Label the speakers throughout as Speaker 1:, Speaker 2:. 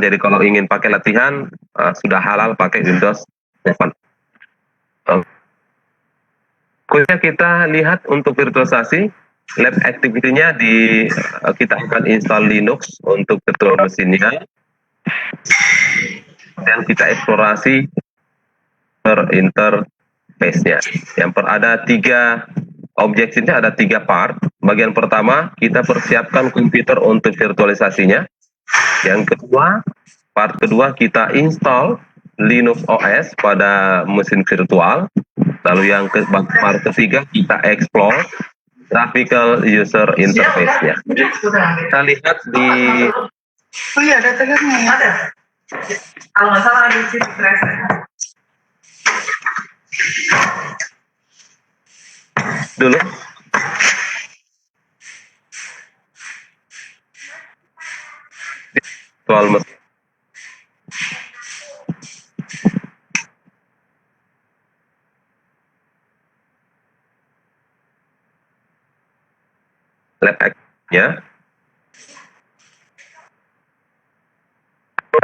Speaker 1: Jadi kalau ingin pakai latihan sudah halal pakai Windows 7. Kemudian kita lihat untuk virtualisasi lab activity-nya kita akan install Linux untuk virtual mesinnya dan kita eksplorasi interface-nya. Yang ada 3 objektifnya, ada 3 part. Bagian pertama kita persiapkan komputer untuk virtualisasinya. Yang kedua, part kedua kita install Linux OS pada mesin virtual. Lalu yang part ketiga kita explore graphical user interface-nya. Kita lihat di
Speaker 2: oh iya, ada tegasnya. Ada. Kalau nggak salah ada di situ
Speaker 1: dulu. Soal mesin. Lab-nya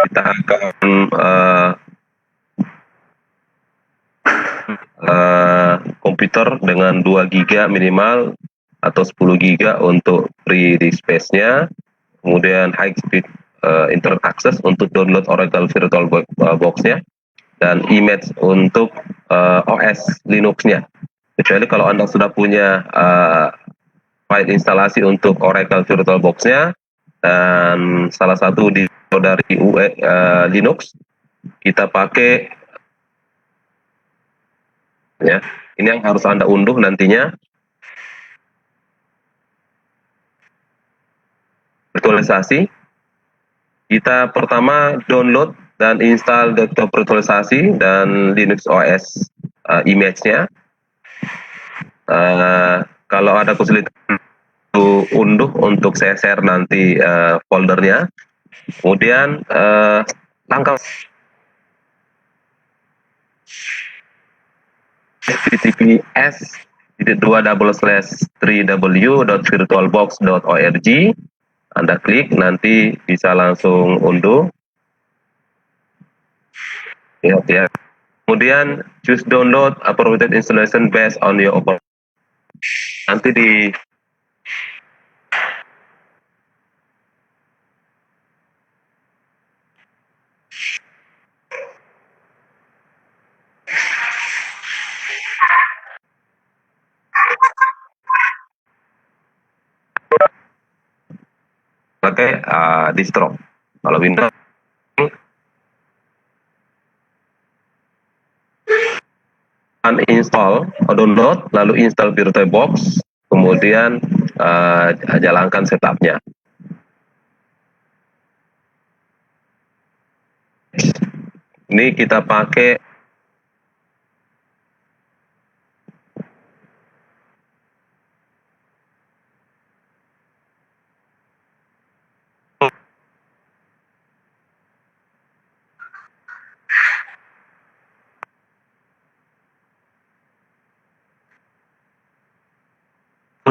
Speaker 1: kita akan komputer dengan 2 GB minimal atau 10 GB untuk free disk space-nya, kemudian high speed internet access untuk download Oracle Virtual Box-nya, dan image untuk OS Linux-nya. Kecuali kalau Anda sudah punya file instalasi untuk Oracle Virtual Box-nya dan salah satu dari Linux, kita pakai ya. Ini yang harus Anda unduh nantinya. Virtualisasi. Kita pertama download dan install desktop virtualisasi dan Linux OS image-nya. Kalau ada kesulitan unduh untuk saya share nanti foldernya. Kemudian langkah https://3w.virtualbox.org. Anda klik, nanti bisa langsung unduh. Lihat ya. Kemudian choose download appropriate installation based on your open. Nanti di pakai distro. Kalau Windows uninstall, download, lalu install VirtualBox, kemudian jalankan setupnya. Ini kita pakai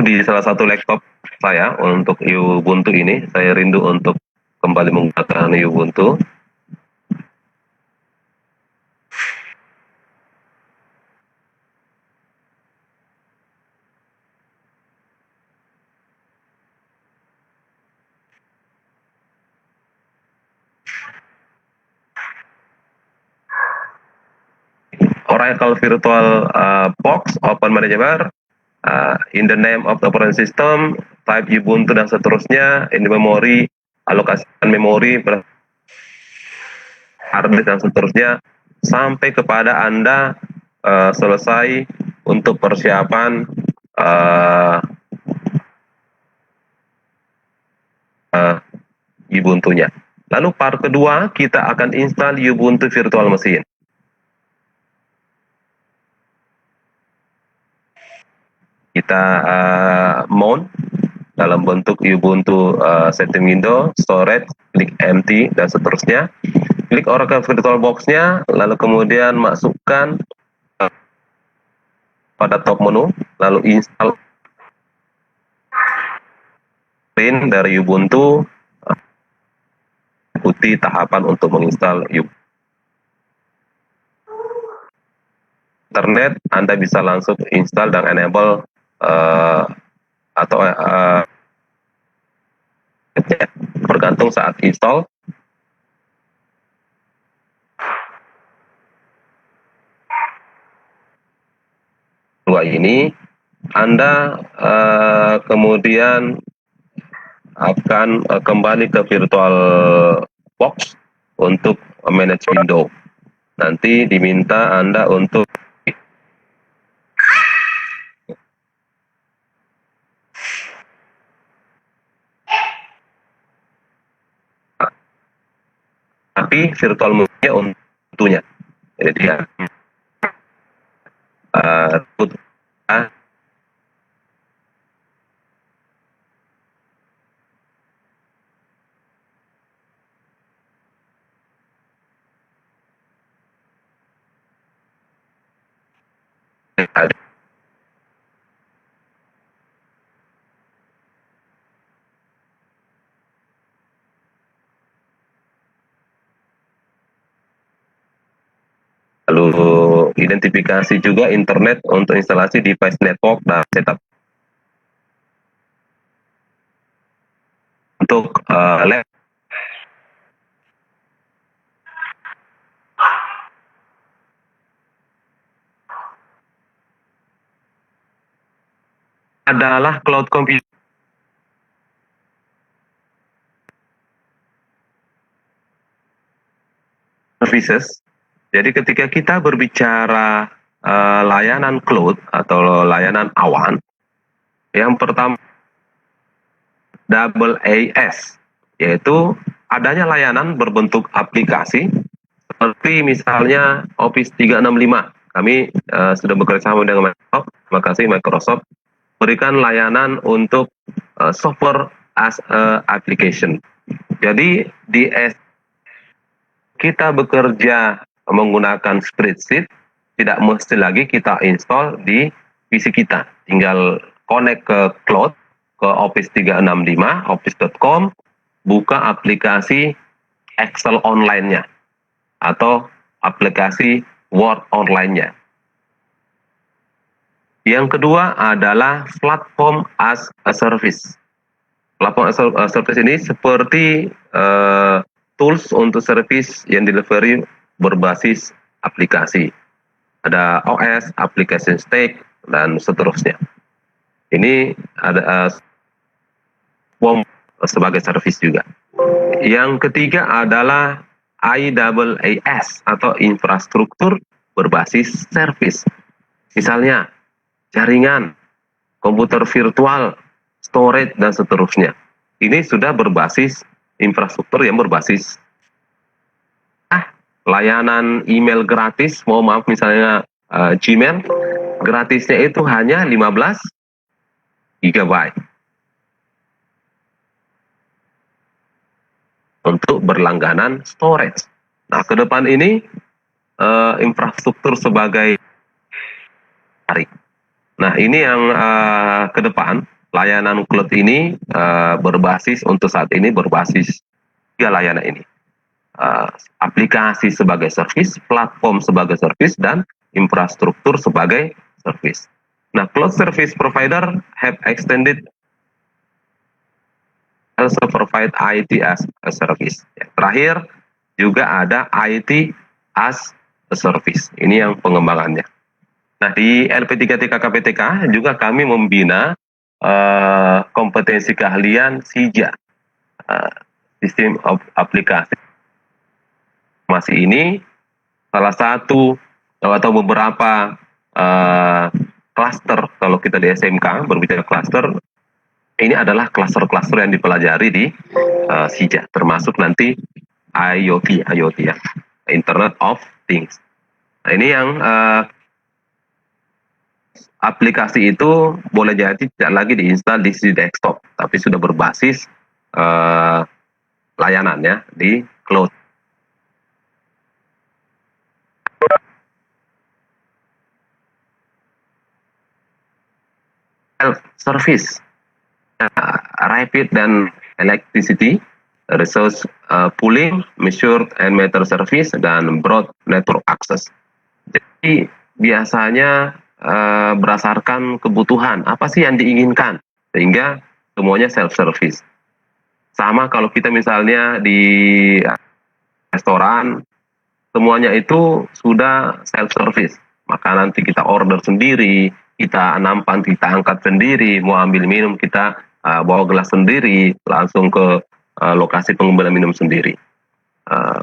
Speaker 1: di salah satu laptop saya untuk Ubuntu ini. Saya rindu untuk kembali menggunakan Ubuntu. Oracle Virtual Box, Open Manager, in the name of the operating system, type Ubuntu dan seterusnya, in the memory, alokasikan memori, hard disk dan seterusnya, sampai kepada Anda selesai untuk persiapan Ubuntu-nya. Lalu part kedua, kita akan install Ubuntu Virtual Machine. Kita mount dalam bentuk Ubuntu setting window, storage, klik empty, dan seterusnya. Klik Oracle VirtualBox-nya, lalu kemudian masukkan pada top menu, lalu install print dari Ubuntu, ikuti tahapan untuk menginstal Ubuntu. Internet, Anda bisa langsung install dan enable atau bergantung saat install. Dua ini Anda kemudian akan kembali ke virtual box untuk manage window. Nanti diminta Anda untuk tapi virtual machine-nya untuknya. Jadi dia lalu identifikasi juga internet untuk instalasi device network dan setup untuk lab adalah cloud computing services. Jadi ketika kita berbicara layanan cloud atau layanan awan, yang pertama AAS, yaitu adanya layanan berbentuk aplikasi seperti misalnya Office 365. Kami sudah bekerjasama dengan Microsoft. Terima kasih Microsoft berikan layanan untuk software as a application. Jadi di kita bekerja menggunakan spreadsheet, tidak mesti lagi kita install di PC kita. Tinggal connect ke cloud, ke Office 365, office.com, buka aplikasi Excel online-nya, atau aplikasi Word online-nya. Yang kedua adalah platform as a service. Platform as a service ini seperti tools untuk service yang delivery berbasis aplikasi. Ada OS, application stack, dan seterusnya. Ini ada form sebagai service juga. Yang ketiga adalah IaaS atau infrastruktur berbasis service. Misalnya jaringan, komputer virtual, storage, dan seterusnya. Ini sudah berbasis infrastruktur yang berbasis layanan email gratis, mohon maaf misalnya Gmail, gratisnya itu hanya 15 GB untuk berlangganan storage. Nah, ke depan ini infrastruktur sebagai tarik. Nah, ini yang ke depan layanan cloud ini berbasis untuk saat ini berbasis tiga layanan ini. Aplikasi sebagai service, platform sebagai service, dan infrastruktur sebagai service. Nah, cloud service provider have extended also provide IT as a service. Terakhir juga ada IT as a service. Ini yang pengembangannya. Nah, di LP3TK KPTK juga kami membina kompetensi keahlian SIJA, sistem aplikasi. Masih ini salah satu atau beberapa klaster, kalau kita di SMK berbicara klaster, ini adalah klaster-klaster yang dipelajari di SIJA, termasuk nanti IoT ya, Internet of Things. Nah, ini yang aplikasi itu boleh jadi tidak lagi diinstal di desktop, tapi sudah berbasis layanannya di cloud. Service, rapid dan electricity, resource pooling, measured and meter service, dan broad network access. Jadi biasanya berdasarkan kebutuhan, apa sih yang diinginkan, sehingga semuanya self-service. Sama kalau kita misalnya di restoran, semuanya itu sudah self-service. Maka nanti kita order sendiri, kita nampan, kita angkat sendiri, mau ambil minum kita bawa gelas sendiri, langsung ke lokasi pengambilan minum sendiri.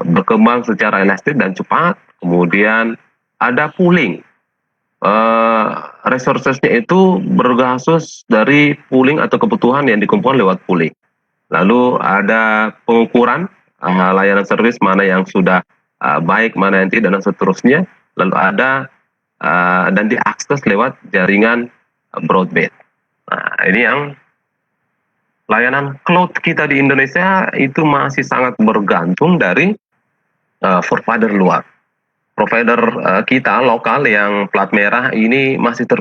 Speaker 1: Berkembang secara elastis dan cepat, kemudian ada pooling. Resources-nya itu berbasis dari pooling atau kebutuhan yang dikumpulkan lewat pooling. Lalu ada pengukuran layanan service mana yang sudah baik, mana yang tidak, dan seterusnya. Lalu ada dan diakses lewat jaringan broadband. Nah, ini yang layanan cloud kita di Indonesia itu masih sangat bergantung dari provider luar. Provider kita lokal yang plat merah ini masih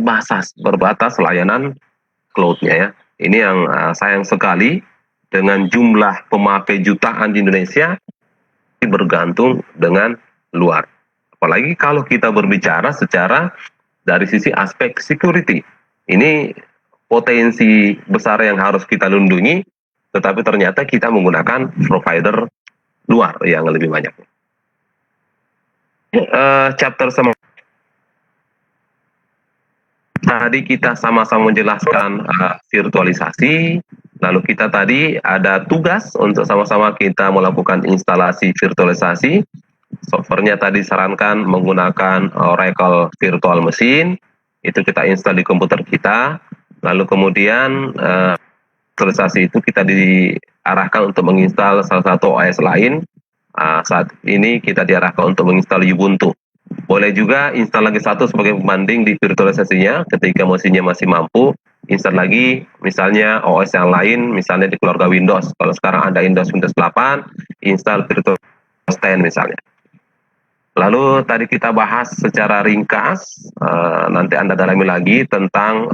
Speaker 1: berbatas layanan cloud-nya ya. Ini yang sayang sekali, dengan jumlah pemakai jutaan di Indonesia bergantung dengan luar. Apalagi kalau kita berbicara secara dari sisi aspek security. Ini potensi besar yang harus kita lindungi, tetapi ternyata kita menggunakan provider luar yang lebih banyak. Chapter tadi kita sama-sama menjelaskan virtualisasi, lalu kita tadi ada tugas untuk sama-sama kita melakukan instalasi virtualisasi. Softwarenya tadi sarankan menggunakan Oracle Virtual Machine, itu kita install di komputer kita, lalu kemudian virtualisasi itu kita diarahkan untuk menginstal salah satu OS lain. Saat ini kita diarahkan untuk menginstal Ubuntu. Boleh juga install lagi satu sebagai pembanding di virtualisasinya, ketika mesinnya masih mampu, install lagi misalnya OS yang lain, misalnya di keluarga Windows. Kalau sekarang ada Windows 8, install Virtual 10 misalnya. Lalu tadi kita bahas secara ringkas, nanti Anda dalami lagi tentang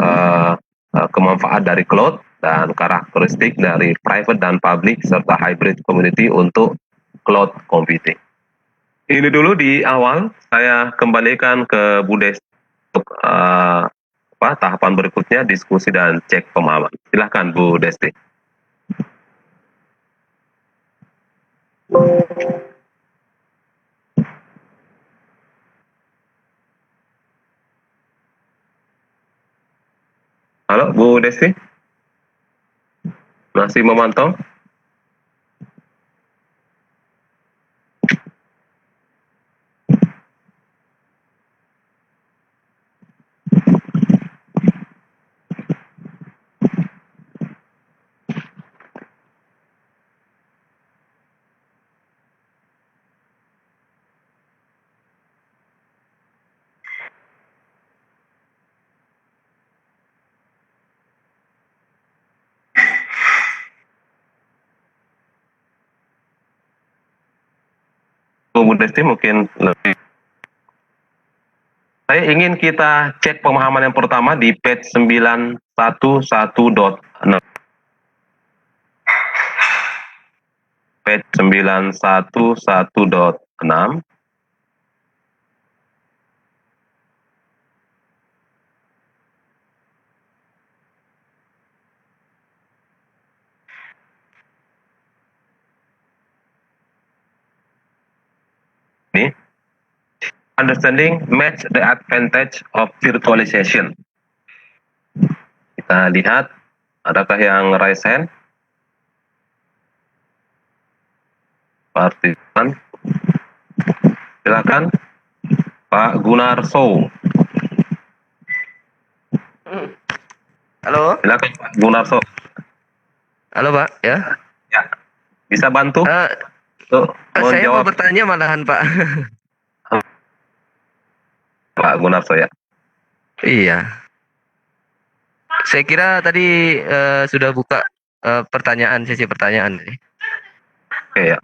Speaker 1: kemanfaat dari cloud dan karakteristik dari private dan public serta hybrid community untuk cloud computing. Ini dulu di awal saya kembalikan ke Bu Desti untuk tahapan berikutnya diskusi dan cek pemahaman. Silahkan Bu Desti. Halo Bu Desti, masih memantau? Bu Desti mungkin lebih. Saya ingin kita cek pemahaman yang pertama di page 911.6. Page 911.6. Ini understanding match the advantage of virtualization. Kita lihat, adakah yang raise hand? Partisipan, silakan Pak Gunarso.
Speaker 3: Halo.
Speaker 1: Silakan Pak Gunarso.
Speaker 3: Halo Pak, ya.
Speaker 1: Ya, bisa bantu untuk
Speaker 3: Saya mau
Speaker 1: menjawab
Speaker 3: bertanya malahan Pak.
Speaker 1: Pak Gunarso ya.
Speaker 3: Iya. Saya kira tadi sudah buka sesi pertanyaan.
Speaker 1: Oke ya.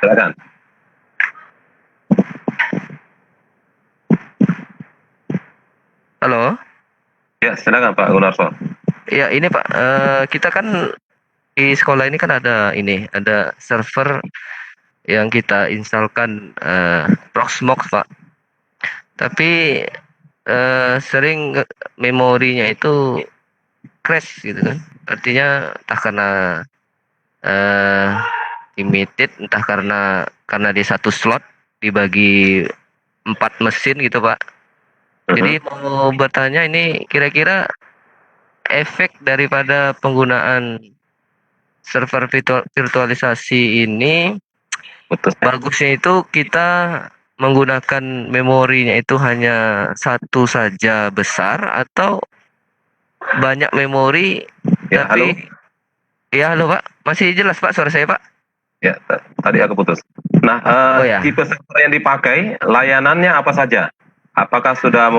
Speaker 1: Silakan.
Speaker 3: Halo.
Speaker 1: Ya, silakan Pak Gunarso.
Speaker 3: Ya ini Pak, kita kan di sekolah ini kan ada server yang kita instalkan Proxmox Pak. Tapi sering memorinya itu crash gitu kan. Artinya entah karena limited, entah karena di satu slot dibagi 4 mesin gitu Pak. Jadi mau bertanya ini kira-kira efek daripada penggunaan server virtualisasi ini
Speaker 1: Betul.
Speaker 3: bagusnya itu kita menggunakan memorinya itu hanya satu saja besar atau banyak memori
Speaker 1: Ya,
Speaker 3: tapi
Speaker 1: halo.
Speaker 3: ya halo Pak, masih jelas Pak suara saya Pak?
Speaker 1: Ya, tadi aku putus. Nah,
Speaker 3: Oh ya.
Speaker 1: tipe server yang dipakai, layanannya apa saja? Apakah sudah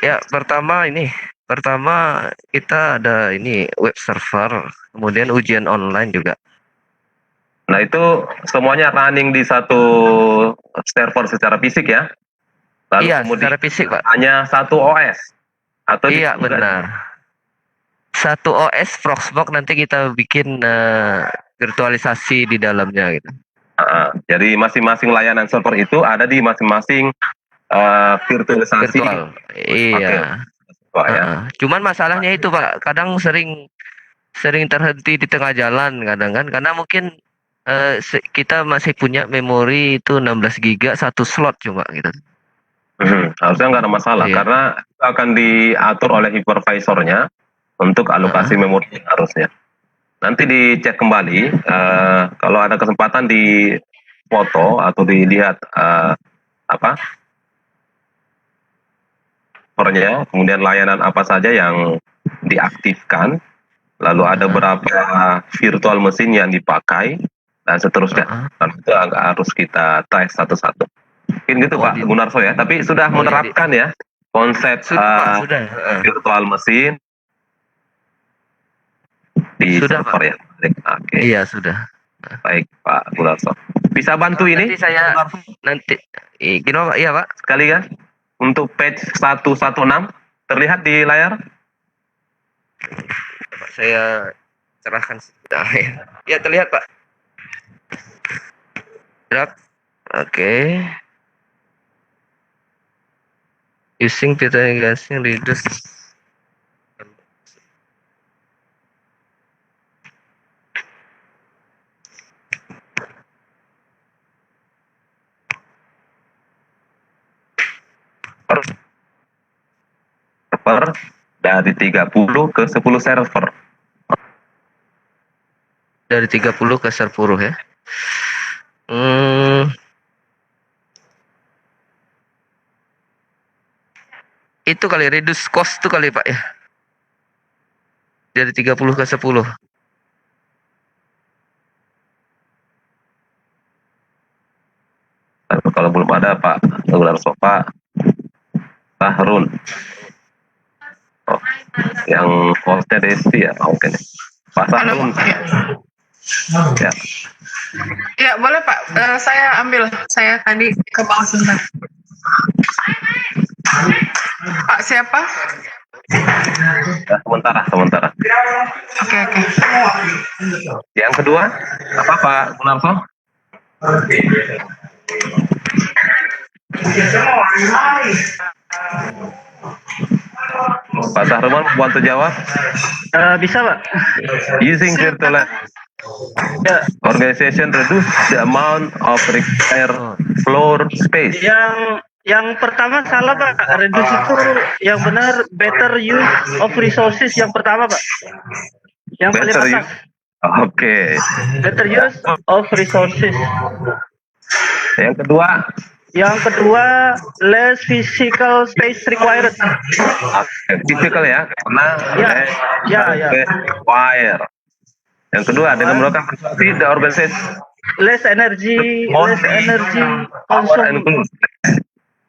Speaker 3: Ya, pertama kita ada web server, kemudian ujian online juga.
Speaker 1: Nah, itu semuanya running di satu server secara fisik ya? Lalu
Speaker 3: Iya,
Speaker 1: kemudian
Speaker 3: secara fisik, Pak.
Speaker 1: hanya satu OS? Atau
Speaker 3: Iya, benar. Satu OS Proxmox nanti kita bikin virtualisasi di dalamnya gitu.
Speaker 1: Jadi masing-masing layanan server itu ada di masing-masing virtualisasi.
Speaker 3: Virtual. Iya.
Speaker 1: Ya.
Speaker 3: Cuman masalahnya itu Pak, kadang sering terhenti di tengah jalan kadang kan, karena mungkin kita masih punya memori itu 16 GB satu slot cuma gitu.
Speaker 1: Harusnya nggak ada masalah karena itu akan diatur oleh hypervisornya untuk alokasi memori harusnya. Nanti dicek kembali kalau ada kesempatan di foto atau dilihat servernya, kemudian layanan apa saja yang diaktifkan, lalu ada berapa virtual mesin yang dipakai dan seterusnya. Karena itu harus kita trace satu-satu. Mungkin gitu Pak Gunarso ya, tapi sudah menerapkan ya konsep virtual mesin di server ya. Oke.
Speaker 3: Iya sudah.
Speaker 1: Baik Pak Gunarso. Bisa bantu ini?
Speaker 3: Nanti gimana Pak? Iya Pak.
Speaker 1: Sekali ya. Untuk page 116 terlihat di layar?
Speaker 3: Saya Cerahkan sudah ya. Ya terlihat Pak. Drag. Oke. Using filter gasing reduce.
Speaker 1: Server dari 30 ke 10 server.
Speaker 3: Dari 30 ke 10 ya. Itu kali reduce cost tuh kali Pak ya. Dari 30 ke 10.
Speaker 1: Kalau belum ada Pak Gunarso, Pak Harun. Oh, yang hostnya Desi ya, oke nih. Pak Harun. Ya.
Speaker 2: Ya boleh Pak, saya ambil. Saya tadi ke bawah sebentar. Pak siapa?
Speaker 1: Ya, sementara.
Speaker 2: Oke.
Speaker 1: Yang kedua, apa Pak Gunarso? Pak Sahruman want to jawab?
Speaker 4: Bisa Pak.
Speaker 1: Using virtual organization reduce the amount of required floor space.
Speaker 4: Yang pertama salah Pak, reduce itu yang benar better use of resources yang pertama Pak. Yang paling atas.
Speaker 1: Oke.
Speaker 4: Better use of resources.
Speaker 1: Yang kedua?
Speaker 4: Yang kedua, less physical space required.
Speaker 1: Physical ya, karena
Speaker 4: ya.
Speaker 1: require. Yang kedua, dengan melakukan the organization
Speaker 4: less energy consume.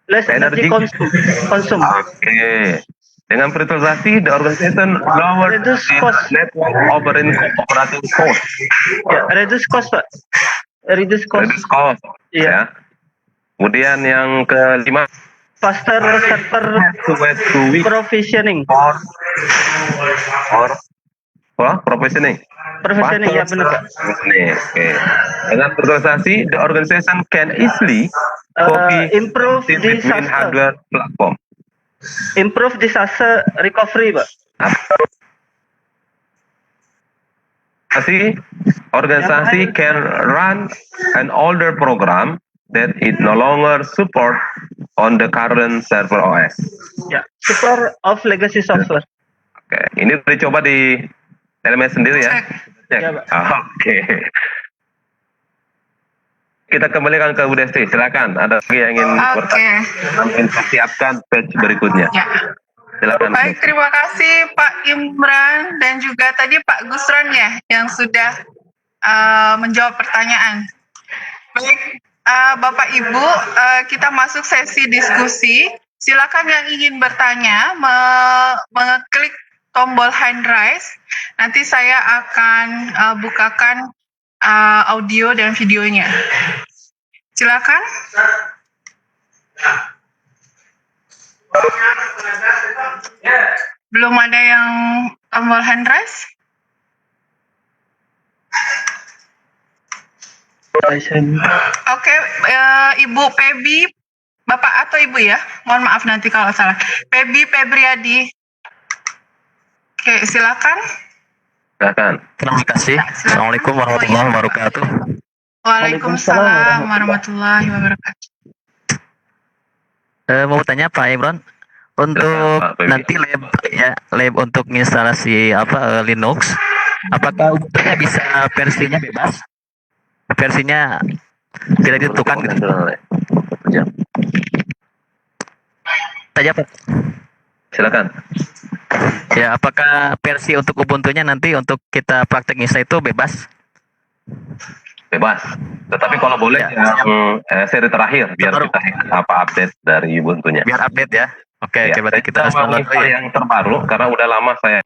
Speaker 4: Less energy consume.
Speaker 1: Oke. Dengan virtualisasi, the organization lower
Speaker 4: Reduce cost.
Speaker 1: network operating cost.
Speaker 4: Ya, reduce cost Pak. Reduce cost.
Speaker 1: Ya.
Speaker 4: Iya.
Speaker 1: Kemudian yang kelima,
Speaker 4: faster server provisioning.
Speaker 1: Provisioning.
Speaker 4: Provisioning ya benar Pak.
Speaker 1: Oke. Dengan virtualisasi, the organization can easily copy
Speaker 4: improve
Speaker 1: between hardware platform.
Speaker 4: Improve disaster recovery Pak.
Speaker 1: Organisasi can run an older program that it no longer support on the current server OS.
Speaker 4: Ya, support of legacy software.
Speaker 1: Oke, ini dicoba di LMS sendiri ya. Cek.
Speaker 4: Ya, Pak.
Speaker 1: Oke. Kita kembalikan ke Bu Desti, silakan. Ada lagi yang ingin siapkan page berikutnya.
Speaker 2: Ya.
Speaker 1: Silakan.
Speaker 2: Baik, terima kasih Pak Imran dan juga tadi Pak Gusron ya yang sudah menjawab pertanyaan. Baik, Bapak Ibu, kita masuk sesi diskusi. Silakan yang ingin bertanya mengeklik tombol hand raise. Nanti saya akan bukakan audio dan videonya. Silakan. Belum ada yang tombol hand raise? Oke, Ibu Pebi, Bapak atau Ibu ya? Mohon maaf nanti kalau salah. Pebi Febriadi. Oke, silakan.
Speaker 1: Silakan.
Speaker 5: Terima kasih. Assalamualaikum warahmatullahi wabarakatuh.
Speaker 2: Waalaikumsalam warahmatullahi wabarakatuh.
Speaker 5: Mau tanya Pak Imran, untuk nanti lab untuk instalasi Linux, apakah Ubuntu-nya bisa versinya bebas? Versinya tidak ditentukan gitu. Tanya Pak.
Speaker 1: Silakan.
Speaker 5: Ya, apakah versi untuk Ubuntu-nya nanti untuk kita praktek install itu bebas?
Speaker 1: Bebas. Tetapi kalau boleh seri terakhir biar kita update dari Ubuntu-nya.
Speaker 5: Biar update ya. Oke, berarti kita harus download
Speaker 1: yang terbaru karena udah lama saya.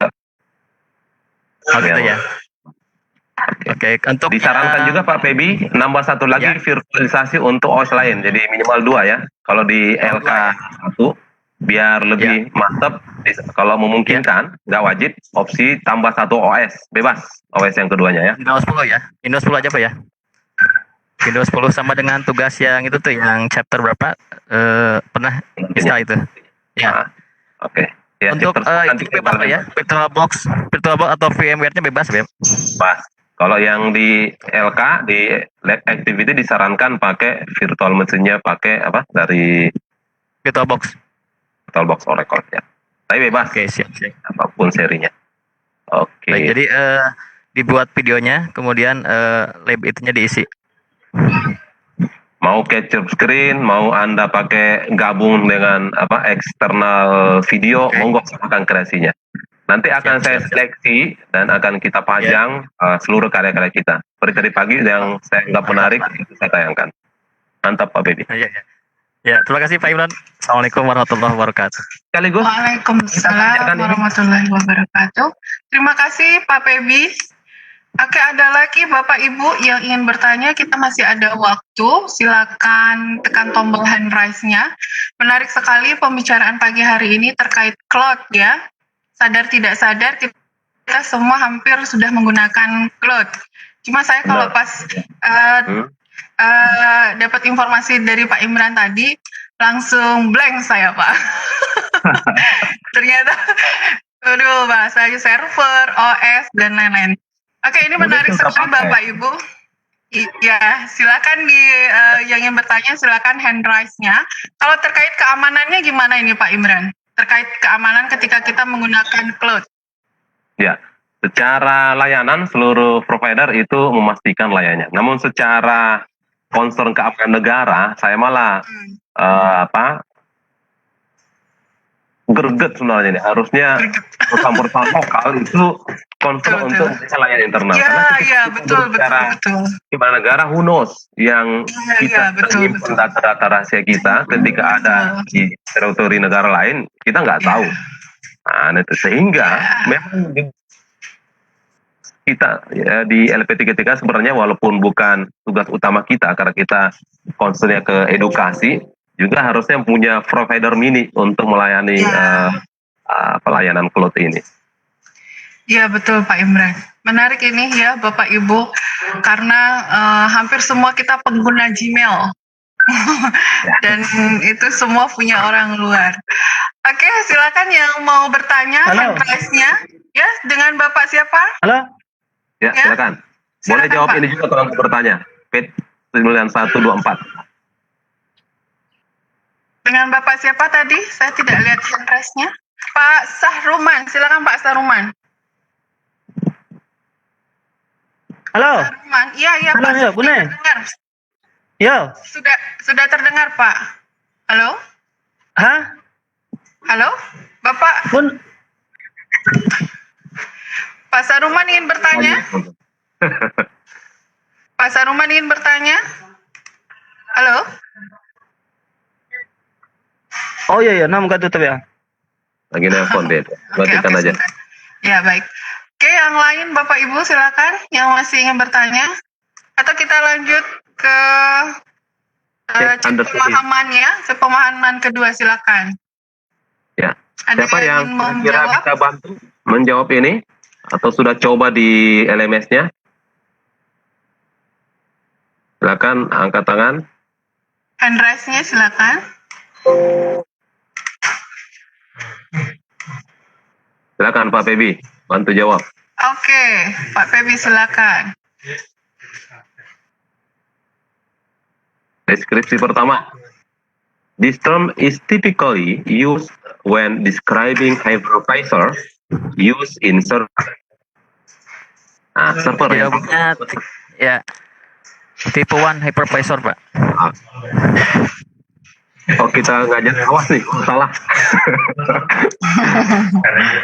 Speaker 5: Gitu ya. Oke, untuk
Speaker 1: disarankan juga Pak Febi nambah satu lagi virtualisasi untuk OS lain. Jadi minimal 2 ya. Kalau di LK 1 biar lebih mantap, kalau memungkinkan, nggak wajib, opsi tambah 1 OS, bebas OS yang keduanya ya.
Speaker 5: Windows 10 ya. Windows 10 aja Pak ya. Windows 10 sama dengan tugas yang itu tuh yang chapter berapa pernah install itu. Ya.
Speaker 1: Nah, oke. Ya,
Speaker 5: Untuk itu bebas Pak ya. VirtualBox atau VMware-nya bebas Beb.
Speaker 1: Pas. Kalau yang di LK di Lab Activity disarankan pakai virtual machine-nya pakai apa dari
Speaker 5: VirtualBox.
Speaker 1: VirtualBox Oracle ya. Tapi bebas.
Speaker 5: Oke, siap.
Speaker 1: Apapun serinya. Oke.
Speaker 5: Baik, jadi dibuat videonya, kemudian lab itunya diisi.
Speaker 1: Mau capture screen, mau Anda pakai gabung dengan apa eksternal video, monggo silakan kreasinya. Nanti akan saya seleksi dan akan kita pajang seluruh karya-karya kita. Seperti tadi pagi yang saya anggap menarik itu saya tayangkan. Mantap Pak Baby.
Speaker 5: Ya, terima kasih Pak Imran. Assalamualaikum warahmatullahi wabarakatuh.
Speaker 1: Sekaligus.
Speaker 2: Waalaikumsalam warahmatullahi wabarakatuh. Terima kasih Pak Pebi. Oke, ada lagi Bapak Ibu yang ingin bertanya, kita masih ada waktu. Silakan tekan tombol hand raise-nya. Menarik sekali pembicaraan pagi hari ini terkait cloud ya. Sadar tidak sadar kita semua hampir sudah menggunakan cloud. Cuma saya kalau pas dapat informasi dari Pak Imran tadi, langsung blank saya Pak. Ternyata, aduh bahasanya server, OS, dan lain-lain. Oke, ini menarik sekali Bapak Ibu. Iya, silakan yang ingin bertanya silakan hand raise-nya. Kalau terkait keamanannya gimana ini Pak Imran? Terkait keamanan ketika kita menggunakan cloud.
Speaker 1: Ya, secara layanan seluruh provider itu memastikan layarnya. Namun secara concern keamanan negara, saya malah greget sebenarnya ini. Harusnya perusahaan-perusahaan lokal itu concern untuk layanan internal.
Speaker 2: Iya, betul.
Speaker 1: Di mana negara, who knows yang kita menyimpan data-data rahasia kita ketika ada di teritori negara lain, kita nggak tahu. Nah, itu sehingga memang kita ya, di LP33 sebenarnya walaupun bukan tugas utama kita karena kita concernnya ke edukasi, juga harusnya punya provider mini untuk melayani pelayanan cloud ini.
Speaker 2: Ya betul Pak Imran. Menarik ini ya Bapak Ibu, karena hampir semua kita pengguna Gmail. Dan itu semua punya orang luar. Oke, silakan yang mau bertanya hand raise-nya. Ya, dengan Bapak siapa?
Speaker 4: Halo?
Speaker 1: Ya, silakan. Boleh jawab Pak. Ini juga kalau bertanya. Pit 9124.
Speaker 2: Dengan Bapak siapa tadi? Saya tidak lihat hand raise-nya. Pak Sahruman, silakan Pak Sahruman.
Speaker 4: Halo.
Speaker 2: Sahruman, iya
Speaker 4: Halo,
Speaker 2: Pak.
Speaker 4: ya, Bune.
Speaker 2: Terdengar.
Speaker 4: Yo.
Speaker 2: Sudah terdengar Pak. Halo?
Speaker 4: Hah?
Speaker 2: Halo? Bapak?
Speaker 4: Bun.
Speaker 2: Pak Saruman ingin bertanya? Pak Saruman ingin bertanya? Halo?
Speaker 4: Oh iya, nama gak tutup ya.
Speaker 1: Lagi nelfon dia. Matikan aja.
Speaker 2: Sebentar. Ya, baik. Oke, yang lain Bapak Ibu silakan yang masih ingin bertanya. Atau kita lanjut ke pemahaman kedua, silakan.
Speaker 1: Ya.
Speaker 2: Ada
Speaker 1: Siapa yang
Speaker 2: ingin
Speaker 1: kira
Speaker 2: menjawab?
Speaker 1: bisa bantu menjawab ini? Atau sudah coba di LMS-nya? Silakan angkat tangan.
Speaker 2: Hand raise-nya silakan.
Speaker 1: Silakan Pak Febi, bantu jawab.
Speaker 2: Oke, Pak Febi silakan.
Speaker 1: Deskripsi pertama. This term is typically used when describing hypervisor used in server. Nah, server ya.
Speaker 5: Ya. Tipe 1 hypervisor, Pak.
Speaker 1: Oh, kita ngajar awas nih, salah.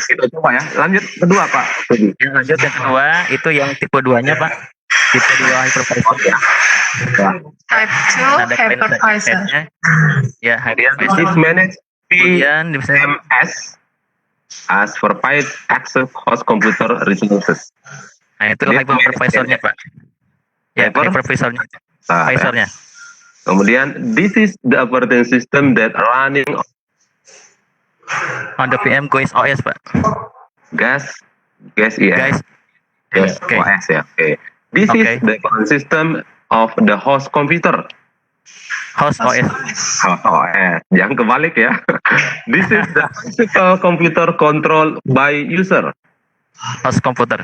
Speaker 1: Kita coba ya. Lanjut kedua, Pak.
Speaker 5: Yang lanjut yang kedua itu yang tipe 2-nya, Pak. Tipe 2 hypervisor ya.
Speaker 2: Type 2 hypervisor.
Speaker 5: Ya, hypervisor.
Speaker 1: This manage
Speaker 5: Kemudian
Speaker 1: PMS as provide access host computer resources.
Speaker 5: Nah, itu hypervisornya, Pak. Ya, hypervisornya.
Speaker 1: Kemudian, this is the operating system that running
Speaker 5: On the VM guys OS, Pak.
Speaker 1: Gas IS.
Speaker 5: Guys,
Speaker 1: Yes,
Speaker 5: Okay.
Speaker 1: OS ya. Oke. This
Speaker 5: Okay.
Speaker 1: is the command system of the host computer.
Speaker 5: host OS.
Speaker 1: OS. Jangan kebalik ya. This is the physical computer control by user.
Speaker 5: Host komputer.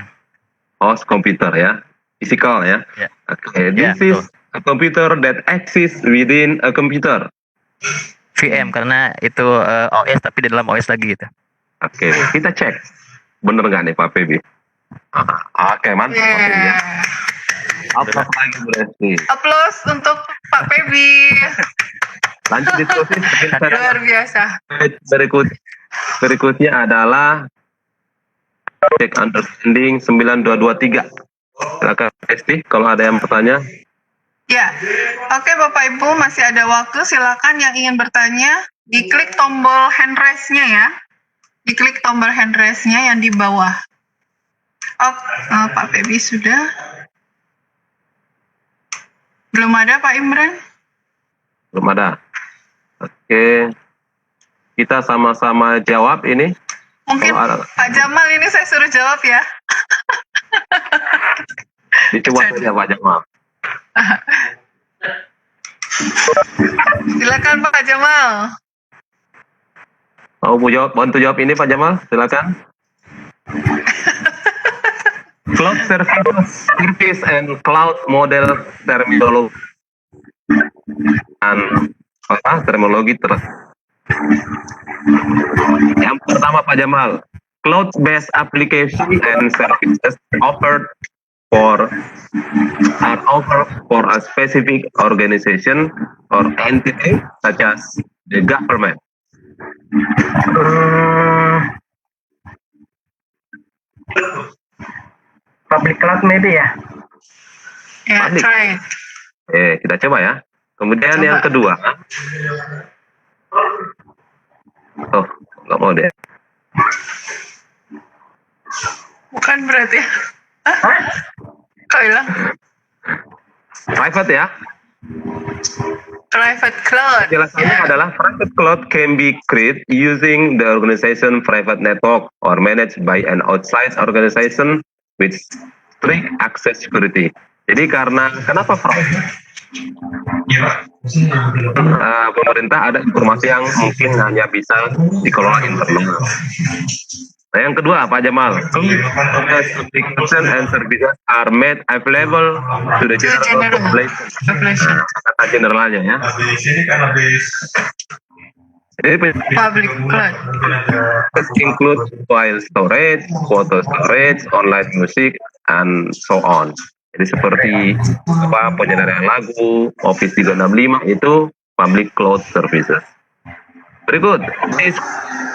Speaker 1: Host computer ya. Physical ya.
Speaker 5: Ya.
Speaker 1: Oke.
Speaker 5: Ya,
Speaker 1: This is a computer that exists within a computer.
Speaker 5: VM karena itu OS tapi di dalam OS lagi gitu.
Speaker 1: Oke. Kita cek. Bener nggak nih Pak Febi? Oke, mantap Pak Febi ya.
Speaker 2: Yeah.
Speaker 1: Apa lagi berarti?
Speaker 2: Applause untuk Pak Febi.
Speaker 1: Lanjut diskusi.
Speaker 2: Luar biasa.
Speaker 1: Berikutnya adalah check understanding 9223. Silakan Esti kalau ada yang bertanya.
Speaker 2: Ya, oke Bapak Ibu masih ada waktu. Silakan yang ingin bertanya diklik tombol hand raise-nya ya. Diklik tombol hand raise-nya yang di bawah. Oh, Pak Febi sudah. Belum ada Pak Imran?
Speaker 1: Belum ada. Oke. Kita sama-sama jawab ini.
Speaker 2: Mungkin
Speaker 1: Kalau ada-
Speaker 2: Pak Jamal ini saya suruh jawab ya.
Speaker 1: Dicoba saja Pak Jamal.
Speaker 2: Silakan Pak Jamal.
Speaker 1: Mau bantu jawab ini Pak Jamal? Silakan. Cloud service and cloud model terminologi terminologi Yang pertama Pak Jamal, cloud-based application and services offered for a specific organization or entity such as the government.
Speaker 4: Public cloud maybe ya.
Speaker 2: Ya,
Speaker 1: Panik.
Speaker 2: try.
Speaker 1: Kita coba ya. Kemudian
Speaker 2: Coba.
Speaker 1: yang kedua. Oh, nggak mau deh.
Speaker 2: Bukan berarti. Hah? Kok hilang?
Speaker 1: Private ya.
Speaker 2: Private cloud.
Speaker 1: Penjelasannya adalah private cloud can be created using the organization private network or managed by an outside organization with strict access security. Jadi kenapa private? Pemerintah ada informasi yang mungkin hanya bisa dikelola internal. Nah, yang kedua Pak Jamal, application and services are made available to the general population. Kata generalnya ya. Jadi
Speaker 2: Public cloud.
Speaker 1: include file storage, photo storage, online music, and so on. Jadi seperti penyedaran lagu, Office 365 itu public cloud services. Berikut, this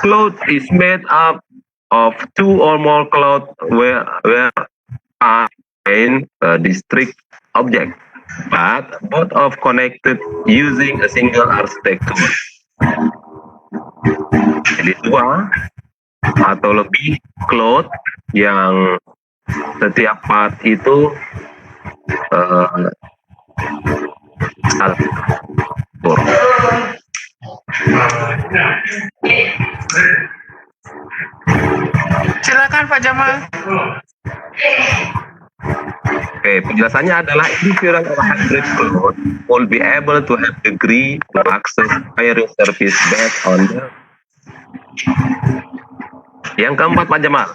Speaker 1: cloud is made up of two or more cloud where are in a distinct object, but both of connected using a single architecture. Jadi dua atau lebih cloud yang setiap part itu satu.
Speaker 2: Silakan Pak Jamal.
Speaker 1: Oke, penjelasannya adalah individual or hybrid cloud will be able to have degree to access various service based on the. Yang keempat Pak Jamal,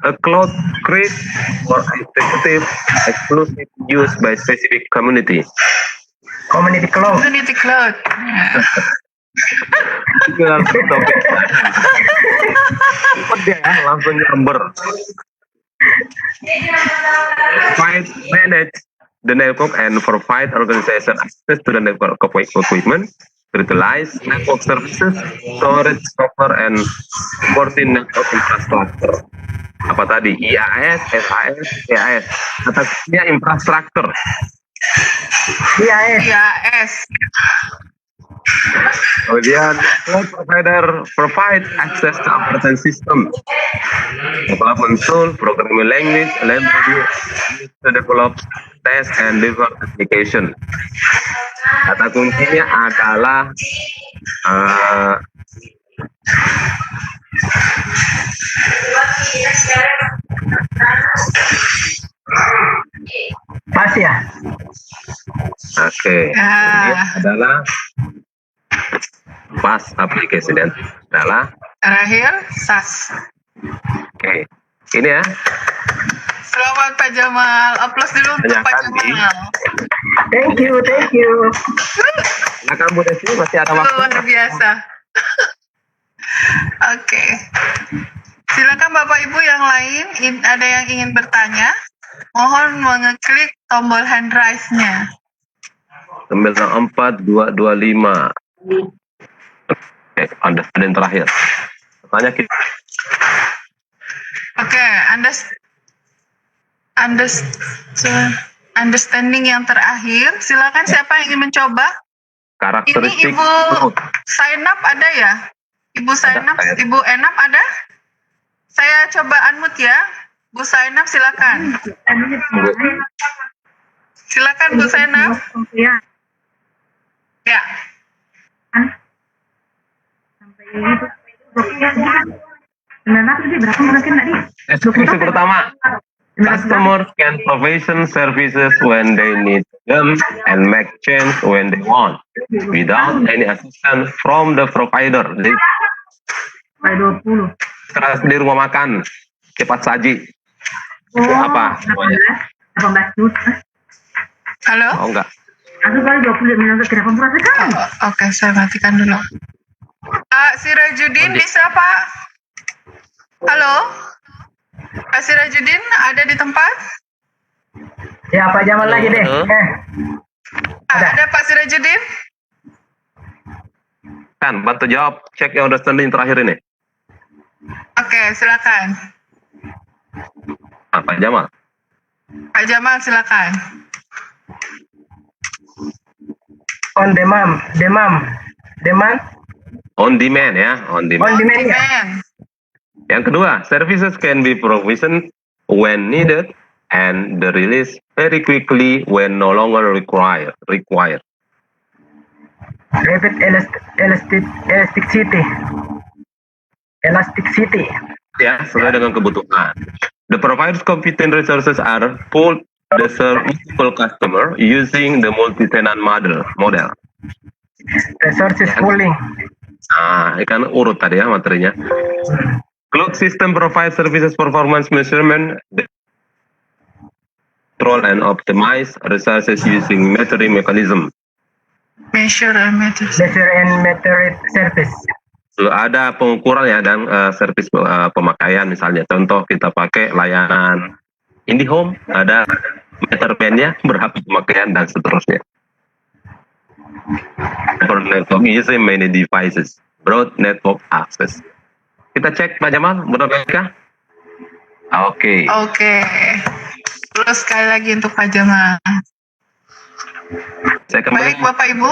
Speaker 1: a cloud create for executive exclusive use by specific community.
Speaker 4: Community cloud.
Speaker 2: Unity cloud.
Speaker 1: Tinggal topik. Dia langsung nyamber. Provide, manage the network and provide organization access to the network equipment, utilize network services, storage, software, and supporting network infrastructure. Apa tadi? IaaS, SAS, EAS. Atasnya infrastructure.
Speaker 4: IAS.
Speaker 2: IAS.
Speaker 1: Kemudian cloud provider provide access to operating system, development tool, programming language to develop, test, and deliver application. Kata kuncinya adalah
Speaker 6: Pas ya?
Speaker 1: Oke.
Speaker 2: Ya.
Speaker 1: Ini adalah pas application dan adalah
Speaker 2: Terakhir, SAS.
Speaker 1: oke. Ini ya.
Speaker 2: Selamat Pak Jamal. Aplaus dulu untuk Pak
Speaker 1: Tanyakan di-
Speaker 2: Jamal.
Speaker 6: Thank you, thank you.
Speaker 1: Nah, kamu Desi masih ada waktu.
Speaker 2: Luar biasa. Oke. Silakan Bapak Ibu yang lain, ada yang ingin bertanya, mohon mengeklik tombol hand raise-nya.
Speaker 1: 94225. Oke, understanding terakhir. Tanya kita.
Speaker 2: Oke, understanding yang terakhir. Silakan siapa yang ingin mencoba?
Speaker 1: Karakteristik
Speaker 2: Ini Ibu Sainap ada ya? Ibu Sainap,
Speaker 1: Ada.
Speaker 2: Ibu Enap ada? Saya coba unmute ya. Bu Sainap silakan. Silakan Bu Sainap.
Speaker 6: Ya,
Speaker 2: Ya.
Speaker 6: sampai itu. Benar tadi berapa mungkin tadi?
Speaker 1: Deskripsi pertama. Customers can provision services when they need them and make change when they want, without any assistance from the provider. Jadi,
Speaker 6: Sampai 20.
Speaker 1: keras di rumah makan, cepat saji. Itu apa semuanya?
Speaker 6: 18 juta.
Speaker 2: Halo?
Speaker 1: Oh enggak.
Speaker 6: Aku kali 20 menangkap kenapa murah sekali?
Speaker 2: Oke, saya matikan dulu. Sirajudin bisa Pak? Halo? Pak Sirajudin ada di tempat?
Speaker 6: Ya, Pak Jamal lagi deh.
Speaker 3: Halo.
Speaker 2: Ada Pak Sirajudin?
Speaker 1: Kan, bantu jawab, cek yang understanding terakhir ini.
Speaker 2: Oke, silakan.
Speaker 1: Pak Jamal.
Speaker 2: Pak Jamal silakan.
Speaker 6: On demand.
Speaker 1: On demand ya, on
Speaker 6: On
Speaker 1: demand.
Speaker 6: demand ya.
Speaker 2: Amen.
Speaker 1: Yang kedua, services can be provisioned when needed and the release very quickly when no longer required.
Speaker 6: Rapid elasticity.
Speaker 1: Ya, sesuai dengan kebutuhan. The provider's computing resources are pulled to serve multiple customer using the multi-tenant model.
Speaker 6: Resources pooling.
Speaker 1: Nah, ini kan urut tadi ya materinya. Cloud system provides services performance measurement, control and optimize resources using metering mechanism.
Speaker 2: Measure and meters.
Speaker 6: Measure and meter service.
Speaker 1: Ada pengukurannya dan servis pemakaian misalnya. Contoh kita pakai layanan IndiHome, ada meterman-nya berapa pemakaian dan seterusnya. For network using many devices, broad network access. Kita cek Pak Jamal, benarkah? Oke.
Speaker 2: Oke. Terus sekali lagi untuk Pak Jamal.
Speaker 1: Saya kembali.
Speaker 2: Baik Bapak Ibu,